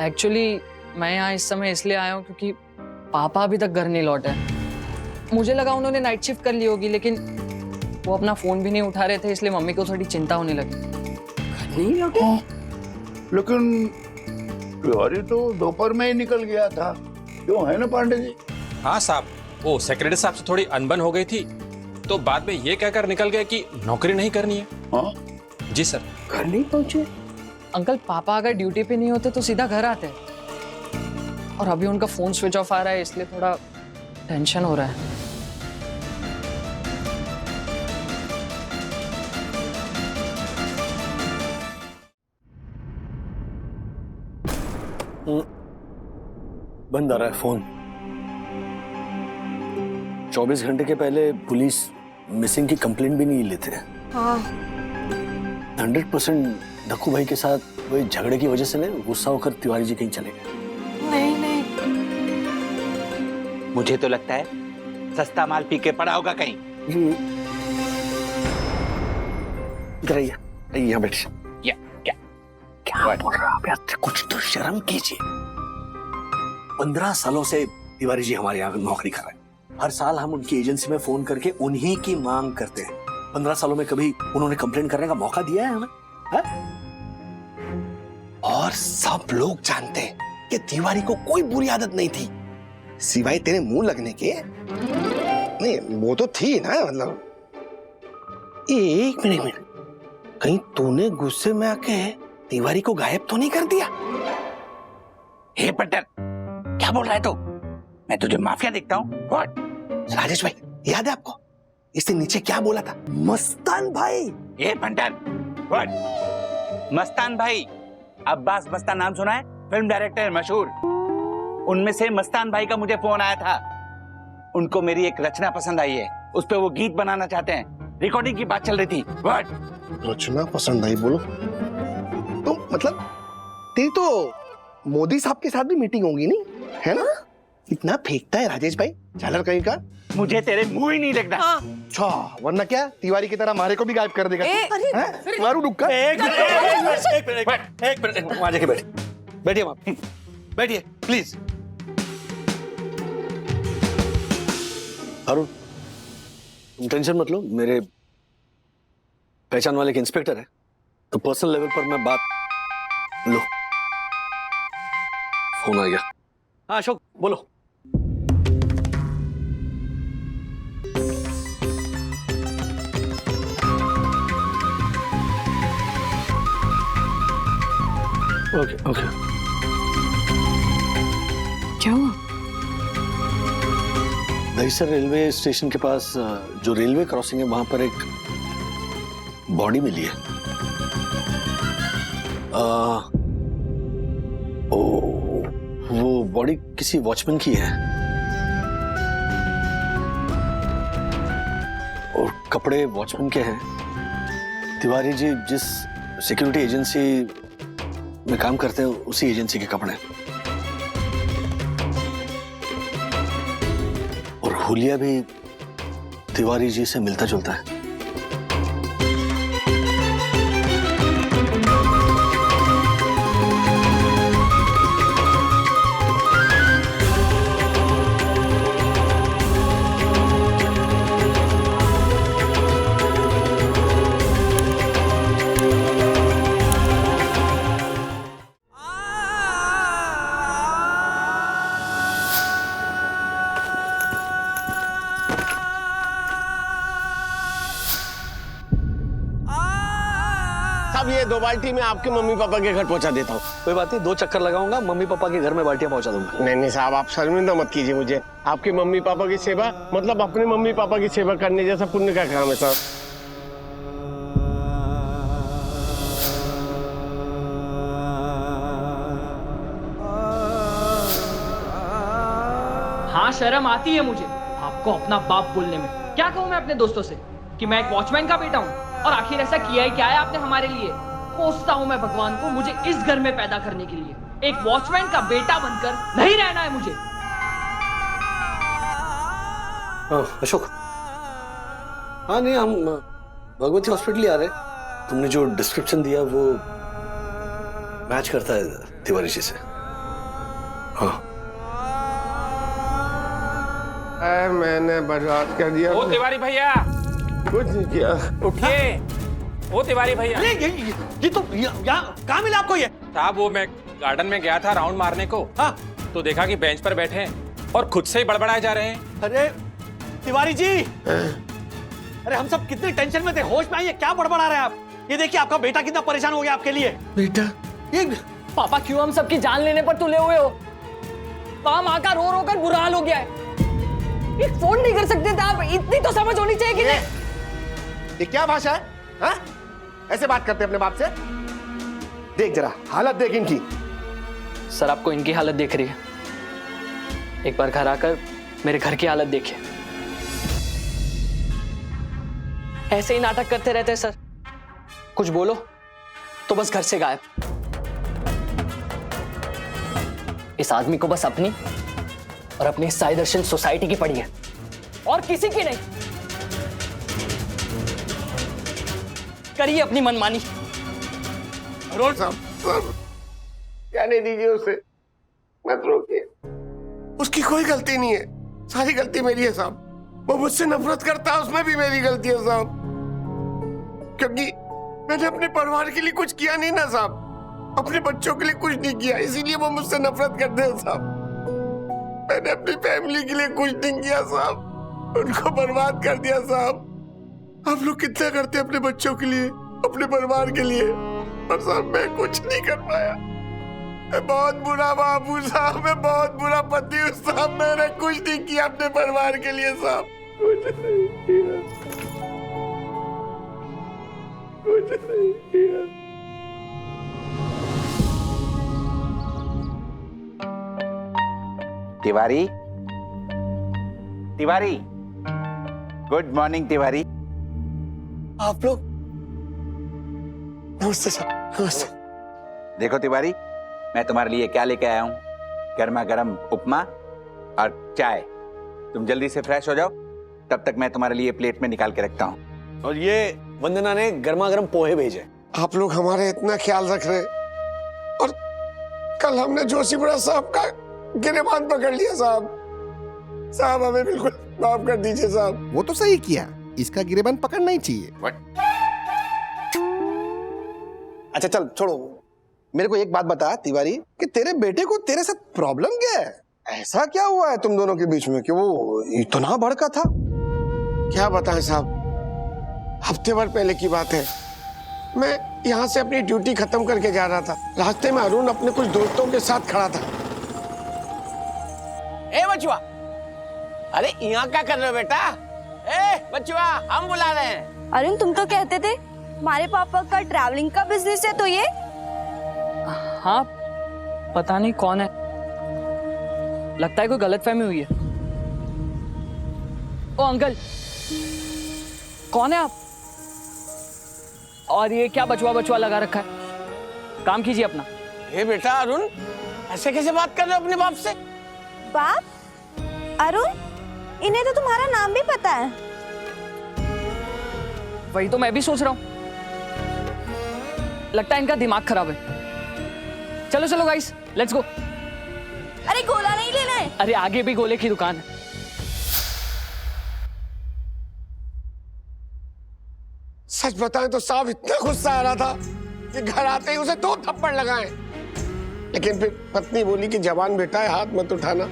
एक्चुअली मैं यहाँ इस समय इसलिए आया हूँ क्योंकि पापा अभी तक घर नहीं लौटे। मुझे लगा उन्होंने नाइट शिफ्ट कर ली होगी, लेकिन वो अपना फोन भी नहीं उठा रहे थे, इसलिए मम्मी को थोड़ी चिंता होने लगी। नहीं लौटे? लेकिन तिवारी तो दोपहर में ही निकल गया था, क्यों है ना पांडे जी? हाँ साहब, वो सेक्रेटरी साहब से थोड़ी अनबन हो गई थी, तो बाद में ये कहकर निकल गए कि नौकरी नहीं करनी है। हाँ? जी सर। घर नहीं पहुंचे? अंकल पापा अगर ड्यूटी पे नहीं होते तो सीधा घर आते, और अभी उनका फोन स्विच ऑफ आ रहा है, इसलिए थोड़ा टेंशन हो रहा है। बंद आ रहा है फोन। 24 घंटे के पहले पुलिस मिसिंग की कंप्लेंट भी नहीं लेते हैं। 100% धक्कू भाई के साथ वही झगड़े की वजह से ना गुस्सा होकर तिवारी जी कहीं चले गए। नहीं मुझे तो लगता है सस्ता माल पी के पड़ा होगा कहीं। इधर आइए, यहाँ बैठिए। क्या बोल रहा आप यार? कुछ तो शर्म कीजिए। 15 सालों से तिवारी जी हमारे यहाँ नौकरी कर रहे हैं। हर साल हम उनकी एजेंसी में फोन करके उन्हीं की मांग करते हैं। 15 सालों में कभी उन्होंने कंप्लेन करने का मौका दिया है हमें? है? और सब लोग जानते हैं कि तिवारी को कोई बुरी आदत नहीं थी, सिवाय तेरे मुंह लगने के। नहीं वो तो थी ना, मतलब। एक मिनट, कहीं तूने गुस्से में आके तिवारी को गायब तो नहीं कर दिया? हे पट्टर, क्या बोल रहा है तू? मैं तुझे माफिया देखता हूँ। व्हाट? राजेश भाई, याद है आपको इससे नीचे क्या बोला था? मस्तान भाई। हे पट्टर, व्हाट? मस्तान भाई? अब्बास मस्तान नाम सुना है? फिल्म डायरेक्टर मशहूर। उनमें से मस्तान भाई का मुझे फोन आया था। उनको मेरी एक रचना पसंद आई है, उस पे वो गीत बनाना चाहते हैं। रिकॉर्डिंग की बात चल रही थी। व्हाट? रचना पसंद आई बोलो तो मतलब तेरी तो मोदी साहब के साथ भी मीटिंग होगी नहीं, है ना? इतना फेंकता है राजेश भाई, झालर कहीं का। मुझे तेरे मुंह ही नहीं लगता। अच्छा, वरना क्या तिवारी की तरह मारे को भी गायब कर देगा? मारू डुक्का। एक मिनट, वहां जाके बैठिए आप, बैठिए प्लीज। अरुण, तुम टेंशन मत लो, मेरे पहचान वाले के इंस्पेक्टर है, तो पर्सनल लेवल पर मैं बात। लो फोन आ गया। हाँ अशोक बोलो। Okay okay. क्या हुआ? दहीसर रेलवे स्टेशन के पास जो रेलवे क्रॉसिंग है वहां पर एक बॉडी मिली है। वो बॉडी किसी वॉचमैन की है और कपड़े वॉचमैन के हैं। तिवारी जी जिस सिक्योरिटी एजेंसी में काम करते हैं उसी एजेंसी के कपड़े, और हुलिया भी तिवारी जी से मिलता जुलता है। अब ये 2 बाल्टी में आपके मम्मी पापा के घर पहुंचा देता हूँ। कोई बात नहीं, 2 चक्कर लगाऊंगा, मम्मी पापा के घर में बाल्टियां पहुंचा दूंगा। नहीं साहब, आप शर्मिंदा मत कीजिए मुझे। आपके मम्मी पापा की सेवा मतलब अपने मम्मी पापा की सेवा करने जैसा पुण्य का काम है साहब। हाँ शर्म आती है मुझे आपको अपना बाप बोलने में। क्या कहूँ मैं अपने दोस्तों से कि मैं एक वॉचमैन का बेटा हूँ, और आखिर ऐसा किया ही क्या है आपने हमारे लिए? कोसता हूँ मैं भगवान को मुझे इस घर में पैदा करने के लिए। एक वॉचमैन का बेटा बनकर नहीं रहना है मुझे। अशोक, हाँ नहीं, हम भगवती हॉस्पिटल ही आ रहे। तुमने जो डिस्क्रिप्शन दिया वो मैच करता है तिवारी जी से। हाँ मैंने बर्बाद कर दिया। ओ तिवारी भैया, कुछ नहीं किया। उठिए। ओ तिवारी भैया, ये तो यहाँ कहाँ मिला आपको? ये साहब वो मैं गार्डन में गया था राउंड मारने को। हाँ, तो देखा कि बेंच पर बैठे हैं और खुद से ही बड़बड़ाए जा रहे हैं। अरे तिवारी जी, अरे हम सब कितने टेंशन में थे, होश में आइए, क्या बड़बड़ा रहे हैं आप? ये देखिए आपका बेटा कितना परेशान हो गया आपके लिए। बेटा? ये पापा क्यों हम सबकी जान लेने पर तुले हुए हो? वहां माँ का रो रो कर बुरा हाल हो गया है। एक फोन नहीं कर सकते थे आप? इतनी तो समझ होनी चाहिए कि नहीं? ये क्या भाषा है? हाँ? ऐसे बात करते अपने बाप से? देख जरा हालत देख इनकी। सर आपको इनकी हालत देख रही है? एक बार घर आकर मेरे घर की हालत देखिए। ऐसे ही नाटक करते रहते हैं सर, कुछ बोलो तो बस घर से गायब। इस आदमी को बस अपनी और अपनी साई दर्शन सोसाइटी की पड़ी है और किसी की नहीं। करिए अपनी मनमानी। अरुण साहब, कहने दीजिए उसे, मत रोकिए। उसकी कोई गलती नहीं है, सारी गलती मेरी है साहब। वो मुझसे नफरत करता है, उसमें भी मेरी गलती है साहब, क्योंकि मैंने अपने परिवार के लिए कुछ किया नहीं ना साहब, अपने बच्चों के लिए कुछ नहीं किया, इसीलिए वो मुझसे नफरत करते हैं साहब। मैंने अपनी फैमिली के लिए कुछ नहीं किया साहब, उनको बर्बाद कर दिया साहब। आप लोग कितना करते हैं अपने बच्चों के लिए, अपने परिवार के लिए, पर साहब मैं कुछ नहीं कर पाया। मैं बहुत बुरा बाबू साहब, मैं बहुत बुरा पति हूँ साहब। मैंने कुछ नहीं किया अपने परिवार के लिए साहब, कुछ नहीं किया, कुछ नहीं किया। Tiwari, Tiwari, good morning Tiwari. आप लोग, नमस्ते सर, नमस्ते। देखो तिवारी, मैं तुम्हारे लिए क्या लेके आया हूँ, गर्मा गर्म उपमा और चाय। तुम जल्दी से फ्रेश हो जाओ, तब तक मैं तुम्हारे लिए प्लेट में निकाल के रखता हूँ। और ये वंदना ने गर्मा गर्म पोहे भेजे। आप लोग हमारे इतना ख्याल रख रहे, और कल हमने जोशीपुरा साहब का गिरेबान पकड़ लिया साहब। साहब हमें बिल्कुल माफ कर दीजिए साहब। वो तो सही किया, इसका गिरेबान पकड़ना ही चाहिए। अच्छा चल छोड़ो, मेरे को एक बात बता तिवारी कि तेरे बेटे को तेरे साथ प्रॉब्लम क्या है? ऐसा क्या हुआ है तुम दोनों के बीच में कि वो इतना भड़का था? क्या बताएं साहब, हफ्ते भर पहले की बात है। मैं यहाँ से अपनी ड्यूटी खत्म करके जा रहा था, रास्ते में अरुण अपने कुछ दोस्तों के साथ खड़ा था। ए बचुआ, अरे यहाँ क्या कर रहे हो बेटा? ए बचुआ, हम बुला रहे हैं। अरुण तुम तो कहते थे हमारे पापा का ट्रैवलिंग का बिजनेस है, तो ये? हाँ, पता नहीं कौन है, लगता है कोई गलतफहमी हुई है। ओ अंकल, कौन है आप? और ये क्या बचुआ बचुआ लगा रखा है? काम कीजिए अपना। ए बेटा अरुण, ऐसे कैसे बात कर रहे हो अपने बाप से? बाप? अरुण, इन्हें तो तुम्हारा नाम भी पता है। वही तो मैं भी सोच रहा हूँ, लगता है इनका दिमाग खराब है। चलो चलो गाइस, लेट्स गो। अरे गोला नहीं लेना है। अरे आगे भी गोले की दुकान है। सच बताएं तो साहब इतना गुस्सा आ रहा था कि घर आते ही उसे 2 थप्पड़ लगाए, लेकिन फिर पत्नी बोली कि जवान बेटा है, हाथ मत उठाना,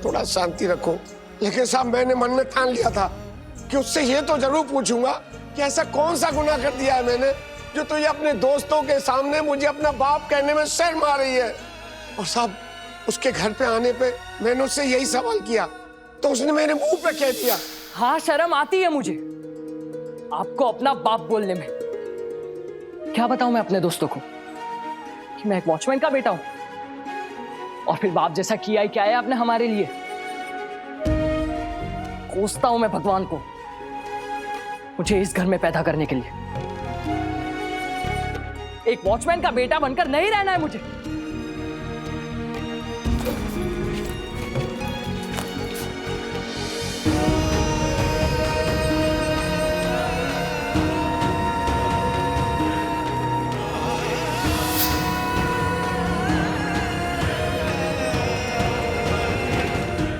थोड़ा शांति रखो। लेकिन साहब मैंने मन में ठान लिया था कि उससे ये तो जरूर पूछूंगा कि ऐसा कौन सा गुनाह कर दिया है मैंने जो तो ये अपने दोस्तों के सामने मुझे अपना बाप कहने में शर्म आ रही है। और साहब उसके घर पे आने पे मैंने उससे यही सवाल किया तो उसने मेरे मुंह पे कह दिया। हाँ, शर्म आती है मुझे आपको अपना बाप बोलने में। क्या बताऊं मैं अपने दोस्तों को कि मैं एक वॉचमैन का बेटा हूं, और फिर बाप जैसा किया ही क्या है आपने हमारे लिए। कोसता हूं मैं भगवान को मुझे इस घर में पैदा करने के लिए। एक वॉचमैन का बेटा बनकर नहीं रहना है मुझे।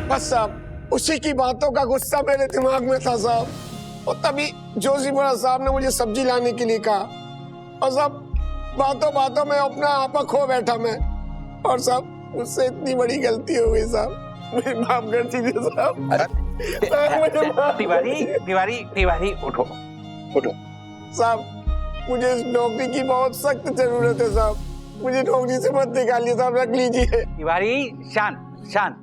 बस साहब उसी की बातों का गुस्सा मेरे दिमाग में था साहब, और तभी जोशीपुरा साहब ने मुझे सब्जी लाने के लिए कहा, और साहब बातों बातों में अपना आपा खो बैठा मैं। और साहब मुझसे इतनी बड़ी गलती हो गई साहब, मुझे माफ कर दीजिए साहब। तिवारी तिवारी तिवारी उठो उठो। साहब मुझे इस नौकरी की बहुत सख्त जरूरत है साहब, मुझे नौकरी से मत निकालिए साहब, रख लीजिए। तिवारी शांत शांत,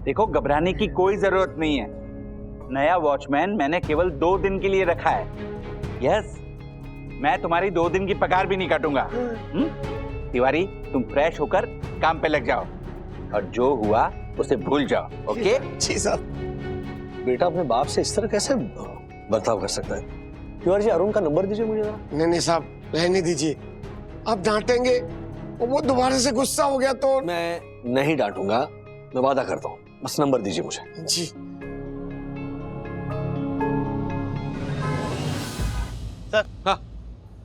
देखो घबराने की कोई जरूरत नहीं है। नया वॉचमैन मैंने केवल 2 दिन के लिए रखा है। यस, मैं तुम्हारी 2 दिन की पगार भी नहीं काटूंगा। तिवारी तुम फ्रेश होकर काम पे लग जाओ, और जो हुआ उसे भूल जाओ, ओके? जी साहब। बेटा अपने बाप से इस तरह कैसे बर्ताव कर सकता है? तिवारी जी, अरुण का नंबर दीजिए मुझे जरा। नहीं साहब, रहने दीजिए। आप डांटेंगे और वो दोबारा से गुस्सा हो गया तो। मैं नहीं डांटूंगा, मैं वादा करता हूँ। बस नंबर दीजिए मुझे। जी। सर, हाँ,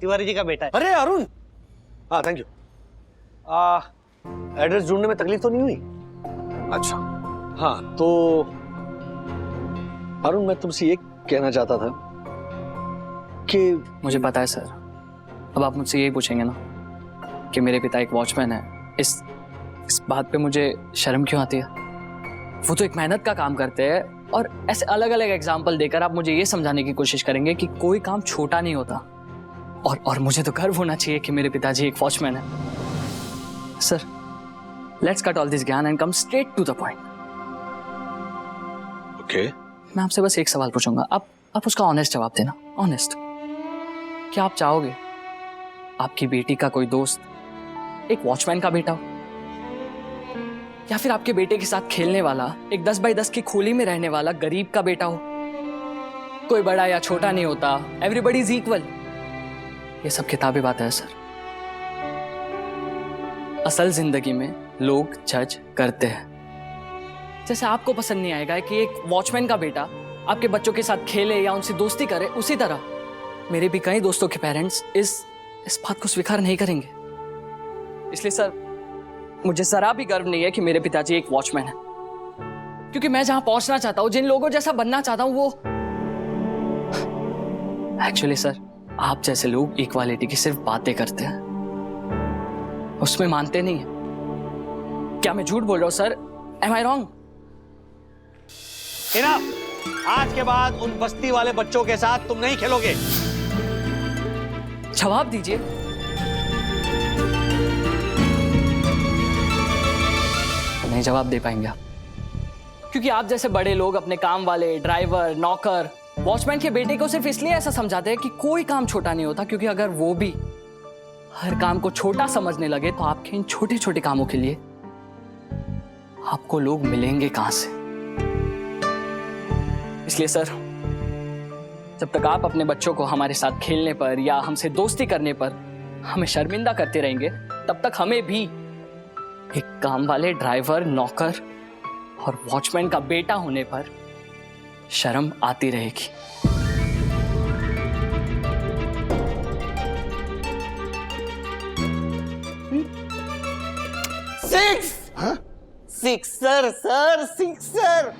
तिवारी जी का बेटा है। अरे अरुण, हाँ थैंक यू। एड्रेस ढूंढने में तकलीफ तो नहीं हुई? अच्छा, हाँ तो अरुण, मैं तुमसे ये कहना चाहता था कि मुझे पता है सर, अब आप मुझसे यही पूछेंगे ना कि मेरे पिता एक वॉचमैन है। इस बात पे मुझे शर्म क्यों आती है? वो तो एक मेहनत का काम करते हैं, और ऐसे अलग अलग एग्जाम्पल देकर आप मुझे ये समझाने की कोशिश करेंगे कि कोई काम छोटा नहीं होता। और मुझे तो गर्व होना चाहिए कि मेरे पिताजी एक वॉचमैन है। Sir, let's cut all this ज्ञान and come straight to the point. Okay. मैं आपसे बस एक सवाल पूछूंगा, आप उसका ऑनेस्ट जवाब देना। ऑनेस्ट। क्या आप चाहोगे आपकी बेटी का कोई दोस्त एक वॉचमैन का बेटा हो, या फिर आपके बेटे के साथ खेलने वाला एक 10 बाई 10 की खोली में रहने वाला गरीब का बेटा हो? कोई बड़ा या छोटा नहीं होता, एवरीबॉडी इज इक्वल। ये सब किताबी बात है सर। असल जिंदगी में लोग जज करते हैं। जैसे आपको पसंद नहीं आएगा कि एक वॉचमैन का बेटा आपके बच्चों के साथ खेले या उनसे दोस्ती करे, उसी तरह मेरे भी कई दोस्तों के पेरेंट्स इस बात को स्वीकार नहीं करेंगे। इसलिए सर, मुझे जरा भी गर्व नहीं है कि मेरे पिताजी एक वॉचमैन है, क्योंकि मैं जहां पहुंचना चाहता हूं, जिन लोगों जैसा बनना चाहता हूं, वो एक्चुअली सर, आप जैसे लोग इक्वालिटी की सिर्फ बातें करते हैं, उसमें मानते नहीं है। क्या मैं झूठ बोल रहा हूं सर? एम आई रॉन्ग? आज के बाद उन बस्ती वाले बच्चों के साथ तुम नहीं खेलोगे। जवाब दीजिए। नहीं जवाब दे पाएंगे आप, क्योंकि आप जैसे बड़े लोग अपने काम वाले, ड्राइवर, नौकर, वॉचमैन के बेटे को सिर्फ इसलिए ऐसा समझाते हैं कि कोई काम छोटा नहीं होता, क्योंकि अगर वो भी हर काम को छोटा समझने लगे तो आपके इन छोटे छोटे कामों के लिए आपको लोग मिलेंगे कहां से? इसलिए सर, जब तक आप अपने बच्चों को हमारे साथ खेलने पर या हमसे दोस्ती करने पर हमें शर्मिंदा करते रहेंगे, तब तक हमें भी एक काम वाले, ड्राइवर, नौकर और वॉचमैन का बेटा होने पर शर्म आती रहेगी। Sixer sir, sixer.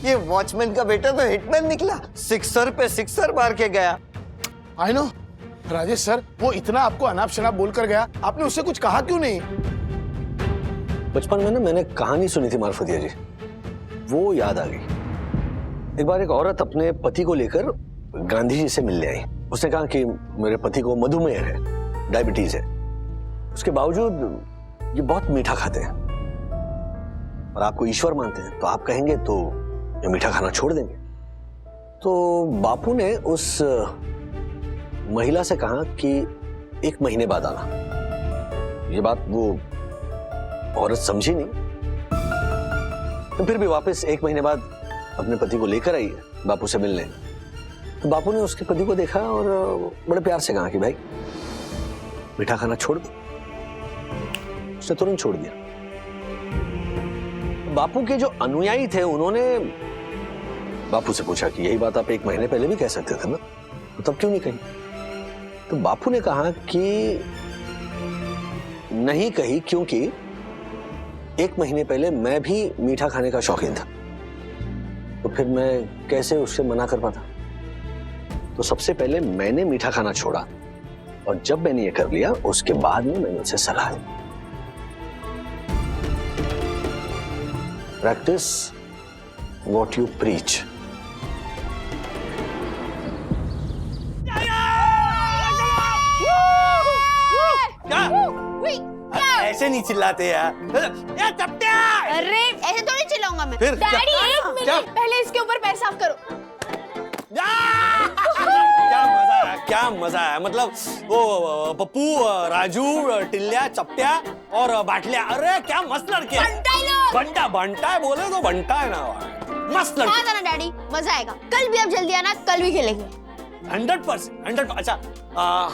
ये वॉचमैन का बेटा तो हिटमैन निकला, सिक्सर पे सिक्सर मार के गया। आई नो राजेश सर, वो इतना आपको अनाप शनाप बोल कर गया, आपने उससे कुछ कहा क्यों नहीं? बचपन में ना मैंने कहानी सुनी थी मार्फतिया जी, वो याद आ गई। एक बार एक औरत अपने पति को लेकर गांधी जी से मिलने आई। उसने कहा कि मेरे पति को मधुमेह है, डायबिटीज है, उसके बावजूद ये बहुत मीठा खाते हैं और आपको ईश्वर मानते हैं, तो आप कहेंगे तो ये मीठा खाना छोड़ देंगे। तो बापू ने उस महिला से कहा कि 1 महीने बाद आना। ये बात वो औरत समझी नहीं, तो फिर भी वापस 1 महीने बाद अपने पति को लेकर आई बापू से मिलने। तो बापू ने उसके पति को देखा और बड़े प्यार से कहा कि भाई मीठा खाना छोड़ दो। उसने तुरंत छोड़ दिया। बापू के जो अनुयायी थे उन्होंने बापू से पूछा कि यही बात आप 1 महीने पहले भी कह सकते थे ना, तो तब क्यों नहीं कही? तो बापू ने कहा कि नहीं कही क्योंकि 1 महीने पहले मैं भी मीठा खाने का शौकीन था, तो फिर मैं कैसे उससे मना कर पाता। तो सबसे पहले मैंने मीठा खाना छोड़ा, और जब मैंने ये कर लिया उसके बाद में मैंने उसे सलाह दी। Practice what you preach. ऐसे नहीं चिल्लाते यार। अरे ऐसे थोड़ी चिल्लाऊंगा मैं। फिर डैडी क्या? 1 मिनट, क्या? पहले इसके ऊपर पैर साफ करो। क्या मजा है, मतलब वो पप्पू, राजू, टिल्ल्या, चपट्या और बाटल्या, अरे क्या मस्त लड़के हैं। बंटा बंटा है बोले तो बंटा है ना, मस्त लड़का। हाँ ना डैडी, मजा आएगा। कल भी आप जल्दी आना, कल भी खेलेंगे। 100%, 100%। अच्छा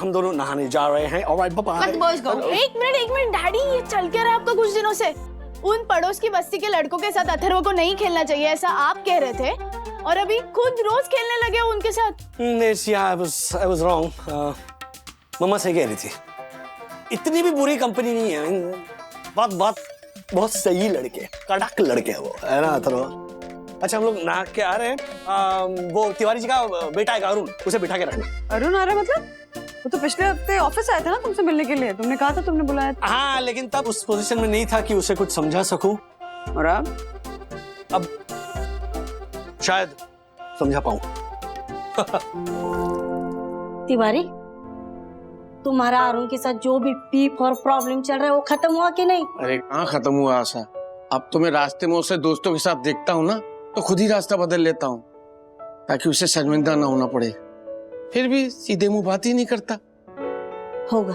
हम दोनों नहाने जा रहे हैं। Alright bye. एक मिनट डैडी, ये चल क्या रहा है आपका कुछ दिनों से? उन पड़ोस की बस्ती के लड़कों के साथ अथर्व को नहीं खेलना चाहिए ऐसा आप कह रहे थे, और अभी खुद रोज खेलने लगे हो उनके साथ। I was wrong. मम्मा सही कह रही थी, इतनी भी बुरी कंपनी नहीं है। बहुत सही लड़के, कड़क लड़के हैं वो, है ना अथर्व? अच्छा हम लोग नहा के आ रहे हैं। वो तिवारी जी का बेटा है अरुण, उसे बिठा के रखना। अरुण आ रहा है मतलब? वो तो पिछले हफ्ते ऑफिस आया था ना तुमसे मिलने के लिए, तुमने कहा था, तुमने बुलाया था। हाँ लेकिन तब उस पोजीशन में नहीं था कि उसे कुछ समझा सकूं, और अब शायद समझा पाऊं। तिवारी, तुम्हारा अरुण के साथ जो भी पीप और प्रॉब्लम चल रहा है वो खत्म हुआ कि नहीं? अरे कहाँ खत्म हुआ आशा, अब तो मैं रास्ते में उसे दोस्तों के साथ देखता हूँ ना तो खुद ही रास्ता बदल लेता हूँ ताकि उसे शर्मिंदा ना होना पड़े। फिर भी सीधे मुंह बात ही नहीं करता। होगा,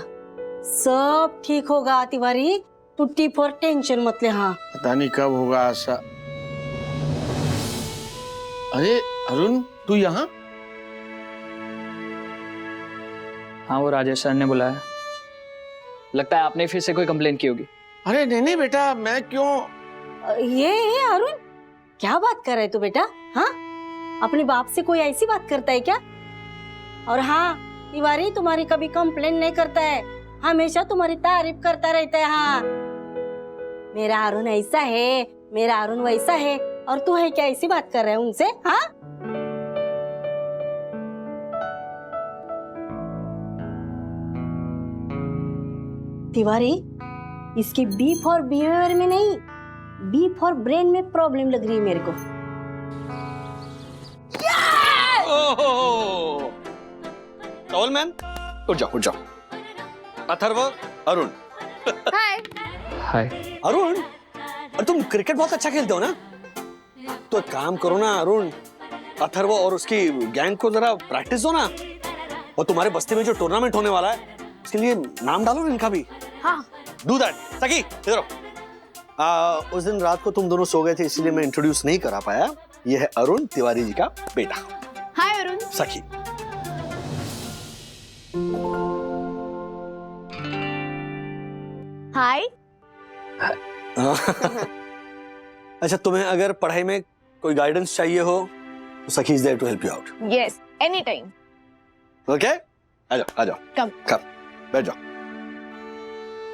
सब ठीक होगा तिवारी, टुट्टी पर टेंशन मत ले। हाँ पता नहीं कब होगा आशा। अरे अरुण तू यहाँ? हाँ वो राजेश सर ने बुलाया, लगता है आपने फिर से कोई कंप्लेन की होगी। अरे नहीं बेटा, मैं क्यों? ये अरुण क्या बात कर रहे तू बेटा? हाँ अपने बाप से कोई ऐसी बात करता है क्या? और हाँ तिवारी तुम्हारी कभी कंप्लेन नहीं करता है, हमेशा तुम्हारी तारीफ करता रहता है। हाँ मेरा अरुण ऐसा है, मेरा अरुण वैसा है, और तू है क्या ऐसी बात कर रहे है उनसे? हाँ तिवारी, इसकी बी फॉर बिहेवियर में नहीं, बी फॉर ब्रेन में प्रॉब्लम लग रही है मेरे को। टॉल मैन उठ जाओ। अथर्व, अरुण। हाय। अरुण, और तुम क्रिकेट बहुत अच्छा खेलते हो ना, तो एक काम करो ना अरुण, अथर्व और उसकी गैंग को जरा प्रैक्टिस दो ना, और तुम्हारे बस्ती में जो टूर्नामेंट होने वाला है इसके लिए नाम डालो ना इनका भी। हाँ डू दैट। सखी इधर आओ। उस दिन रात को तुम दोनों सो गए थे इसलिए मैं इंट्रोड्यूस नहीं करा पाया, ये है अरुण, तिवारी जी का बेटा। हाय अरुण। सखी। हाय। अच्छा तुम्हें अगर पढ़ाई में कोई गाइडेंस चाहिए हो तो Sakhi is there to help you out. Yes, any time. Okay आ जाओ कम बैठ जाओ।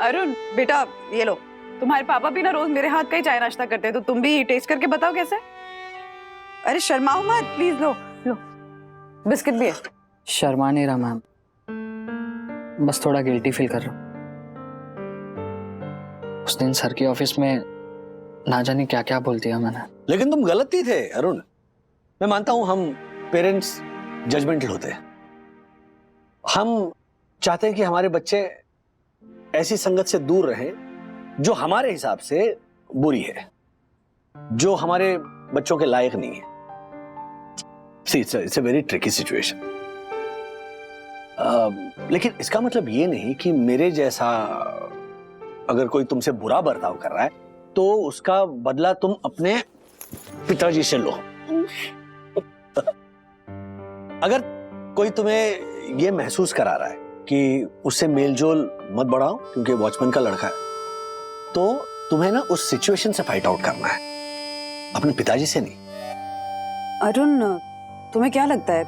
अरुण बेटा ये लो, तुम्हारे पापा भी ना रोज मेरे हाथ का ही चाय नाश्ता करते हैं, तो तुम भी टेस्ट करके बताओ कैसे। अरे शर्माओ मत प्लीज, लो बिस्किट भी है। शर्मा नहीं रहा मैम, बस थोड़ा गिल्टी फील कर रहा हूँ। उस दिन सर के ऑफिस में ना जाने क्या क्या बोल दिया मैंने। लेकिन तुम गलत ही थे अरुण, मैं मानता हूं हम पेरेंट्स जजमेंटल होते हैं, हम चाहते हैं कि हमारे बच्चे ऐसी संगत से दूर रहें जो हमारे हिसाब से बुरी है, जो हमारे बच्चों के लायक नहीं है। See, it's a very tricky situation. लेकिन इसका मतलब ये नहीं कि मेरे जैसा अगर कोई तुमसे बुरा बर्ताव कर रहा है तो उसका बदला तुम अपने पिताजी से लो। अगर कोई तुम्हें ये महसूस करा रहा है कि उससे मेलजोल मत बढ़ाओ क्योंकि वॉचमैन का लड़का है, तो तुम्हें ना उस सिचुएशन से फाइट आउट करना है, अपने पिताजी से नहीं। अरुण तुम्हें क्या लगता है,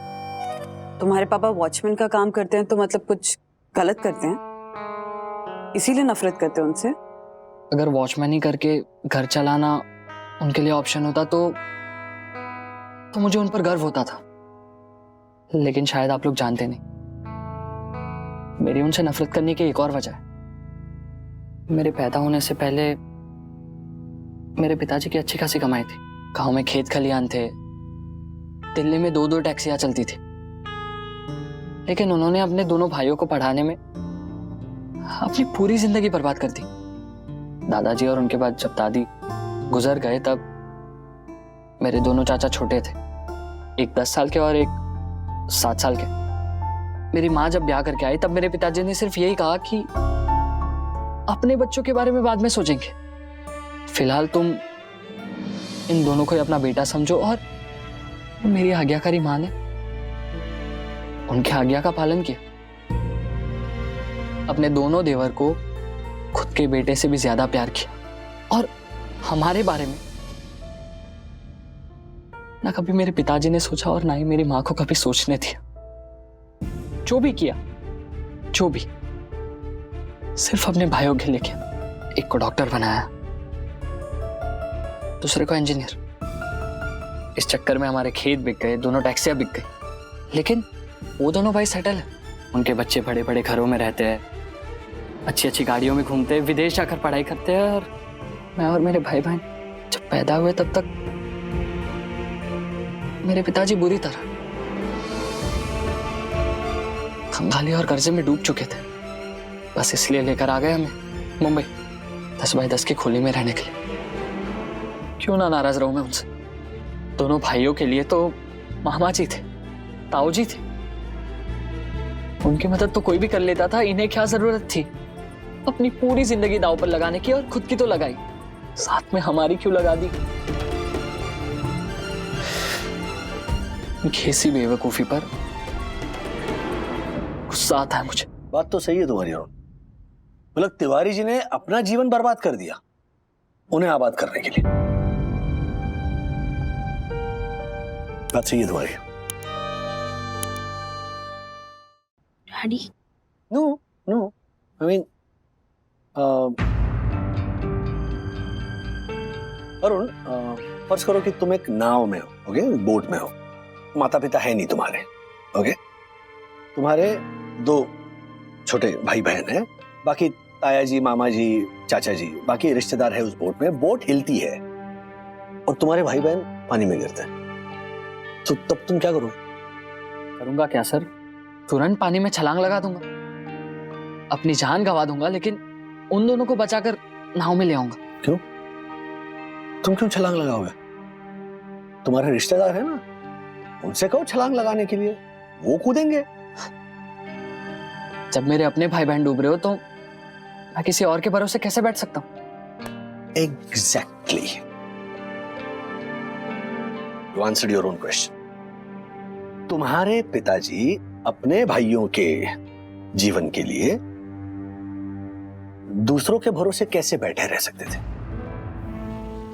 तुम्हारे पापा वॉचमैन का काम करते हैं तो मतलब कुछ गलत करते हैं, इसीलिए नफरत करते हैं उनसे? अगर वॉचमैन ही करके घर चलाना उनके लिए ऑप्शन होता तो मुझे उन पर गर्व होता था, लेकिन शायद आप लोग जानते नहीं, मेरी उनसे नफरत करने की एक और वजह है। मेरे पैदा होने से पहले मेरे पिताजी की अच्छी खासी कमाई थी, गांव में खेत खलियान थे, दिल्ली में 2-2 टैक्सियां चलती थी, लेकिन उन्होंने अपने दोनों भाइयों को पढ़ाने में अपनी पूरी जिंदगी बर्बाद कर दी। दादाजी और उनके बाद जब दादी गुजर गए तब मेरे दोनों चाचा छोटे थे, एक 10 साल के और एक 7 साल के। मेरी माँ जब ब्याह करके आई तब मेरे पिताजी ने सिर्फ यही कहा कि अपने बच्चों के बारे में बाद में सोचेंगे, फिलहाल तुम इन दोनों को ही अपना बेटा समझो और मेरी आज्ञाकारी माँ ने उनकी आज्ञा का पालन किया। अपने दोनों देवर को खुद के बेटे से भी ज्यादा प्यार किया और हमारे बारे में ना कभी मेरे पिताजी ने सोचा और ना ही मेरी माँ को कभी सोचने दिया। जो भी किया, जो भी, सिर्फ अपने भाइयों के लिए किया। एक को डॉक्टर बनाया, दूसरे को इंजीनियर। इस चक्कर में हमारे खेत बिक गए, दोनों टैक्सियां बिक गई। लेकिन वो दोनों भाई सेटल है, उनके बच्चे बड़े बड़े घरों में रहते हैं, अच्छी अच्छी गाड़ियों में घूमते हैं, विदेश जाकर पढ़ाई करते हैं। और मैं और मेरे भाई बहन जब पैदा हुए तब तक मेरे पिताजी बुरी तरह खंगाली और कर्जे में डूब चुके थे। बस इसलिए लेकर आ गए हमें मुंबई 10 बाय 10 की खोली में रहने के लिए। क्यों ना नाराज रहूं मैं उनसे। दोनों भाइयों के लिए तो मामा जी थे, ताऊ जी थे। उनकी मदद तो कोई भी कर लेता था, इन्हें क्या जरूरत थी अपनी पूरी जिंदगी दांव पर लगाने की। और खुद की तो लगाई, साथ में हमारी क्यों लगा दी। ऐसी बेवकूफी पर गुस्सा आता है मुझे। बात तो सही है तुम्हारी अरुण। मतलब तिवारी जी ने अपना जीवन बर्बाद कर दिया उन्हें आबाद करने के लिए। बात सही है तुम्हारी। Daddy, no I mean Arun, फर्ज करो कि तुम एक नाव में हो, ओके, बोट में हो, माता पिता है नहीं तुम्हारे, ओके, तुम्हारे 2 छोटे भाई बहन हैं, बाकी ताया जी, मामा जी, चाचा जी, बाकी रिश्तेदार है उस बोट में। बोट हिलती है और तुम्हारे भाई बहन पानी में गिरते हैं, तो तब तुम क्या करोगे? करूंगा क्या सर? तुरंत पानी में छलांग लगा दूंगा, अपनी जान गंवा दूंगा, लेकिन उन दोनों को बचाकर नाव में ले आऊंगा। क्यों? तुम क्यों छलांग लगाओगे? तुम्हारे रिश्तेदार है ना, उनसे कहो छलांग लगाने के लिए, वो कूदेंगे। जब मेरे अपने भाई बहन डूब रहे हो तो मैं किसी और के भरोसे कैसे बैठ सकता हूं? Exactly. You answered your own question. तुम्हारे पिताजी अपने भाइयों के जीवन के लिए दूसरों के भरोसे कैसे बैठे रह सकते थे?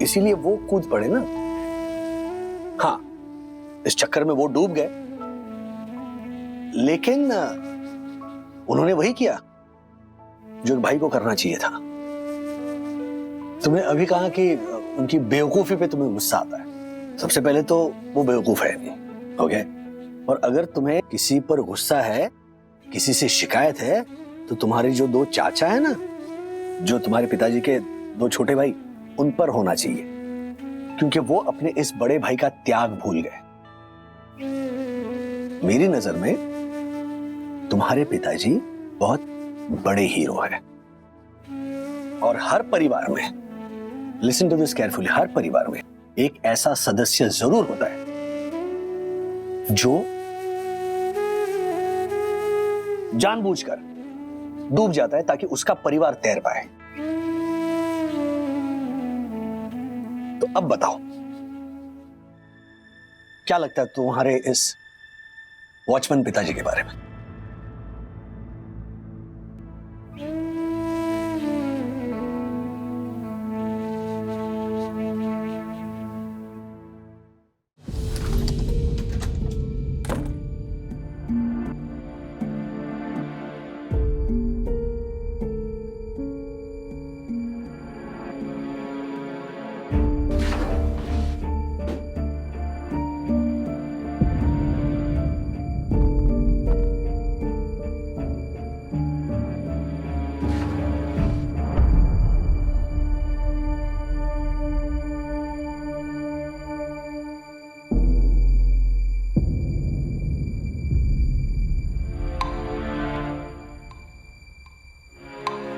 इसीलिए वो कूद पड़े ना। हाँ, इस चक्कर में वो डूब गए, लेकिन उन्होंने वही किया जो एक भाई को करना चाहिए था। तुमने अभी कहा कि उनकी बेवकूफी पे तुम्हें गुस्सा आता है। सबसे पहले तो वो बेवकूफ है नहीं, ओके? और अगर तुम्हें किसी पर गुस्सा है, किसी से शिकायत है, तो तुम्हारे जो 2 चाचा है ना, जो तुम्हारे पिताजी के 2 छोटे भाई, उन पर होना चाहिए, क्योंकि वो अपने इस बड़े भाई का त्याग भूल गए। मेरी नजर में तुम्हारे पिताजी बहुत बड़े हीरो हैं। और हर परिवार में, लिसन टू दिस केयरफुली, हर परिवार में एक ऐसा सदस्य जरूर होता है जो जानबूझकर डूब जाता है ताकि उसका परिवार तैर पाए। तो अब बताओ, क्या लगता है तुम्हारे इस वॉचमैन पिताजी के बारे में?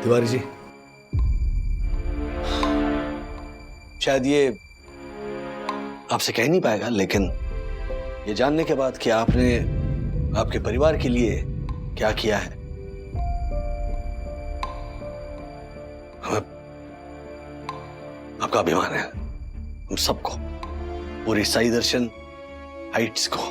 तिवारी जी, शायद ये आपसे कह नहीं पाएगा, लेकिन ये जानने के बाद कि आपने आपके परिवार के लिए क्या किया है, हमें आपका अभिमान है। हम सबको, पूरी साई दर्शन हाइट्स को।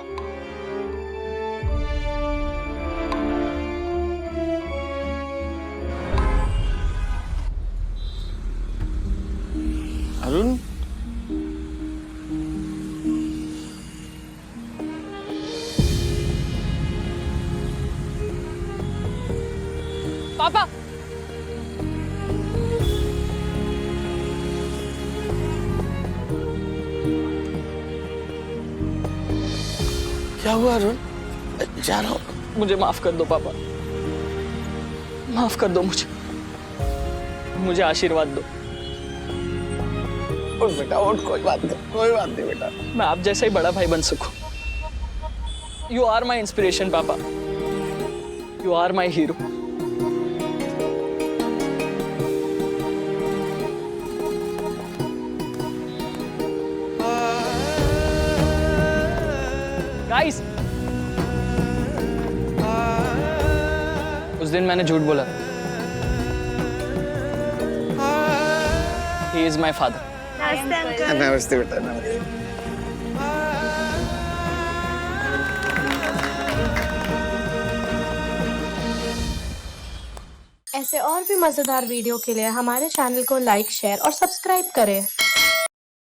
अरुण, पापा, क्या हुआ अरुण? जा रहा हूं। मुझे माफ कर दो पापा, माफ कर दो मुझे आशीर्वाद दो। उठ बेटा उठ, कोई बात नहीं बेटा। मैं आप जैसा ही बड़ा भाई बन सकूं। यू आर माई इंस्पिरेशन पापा, you are my hero. Guys, उस दिन मैंने झूठ बोला। He is my father. नमस्ते बेटा, नमस्ते। ऐसे और भी मजेदार वीडियो के लिए हमारे चैनल को लाइक, शेयर और सब्सक्राइब करें।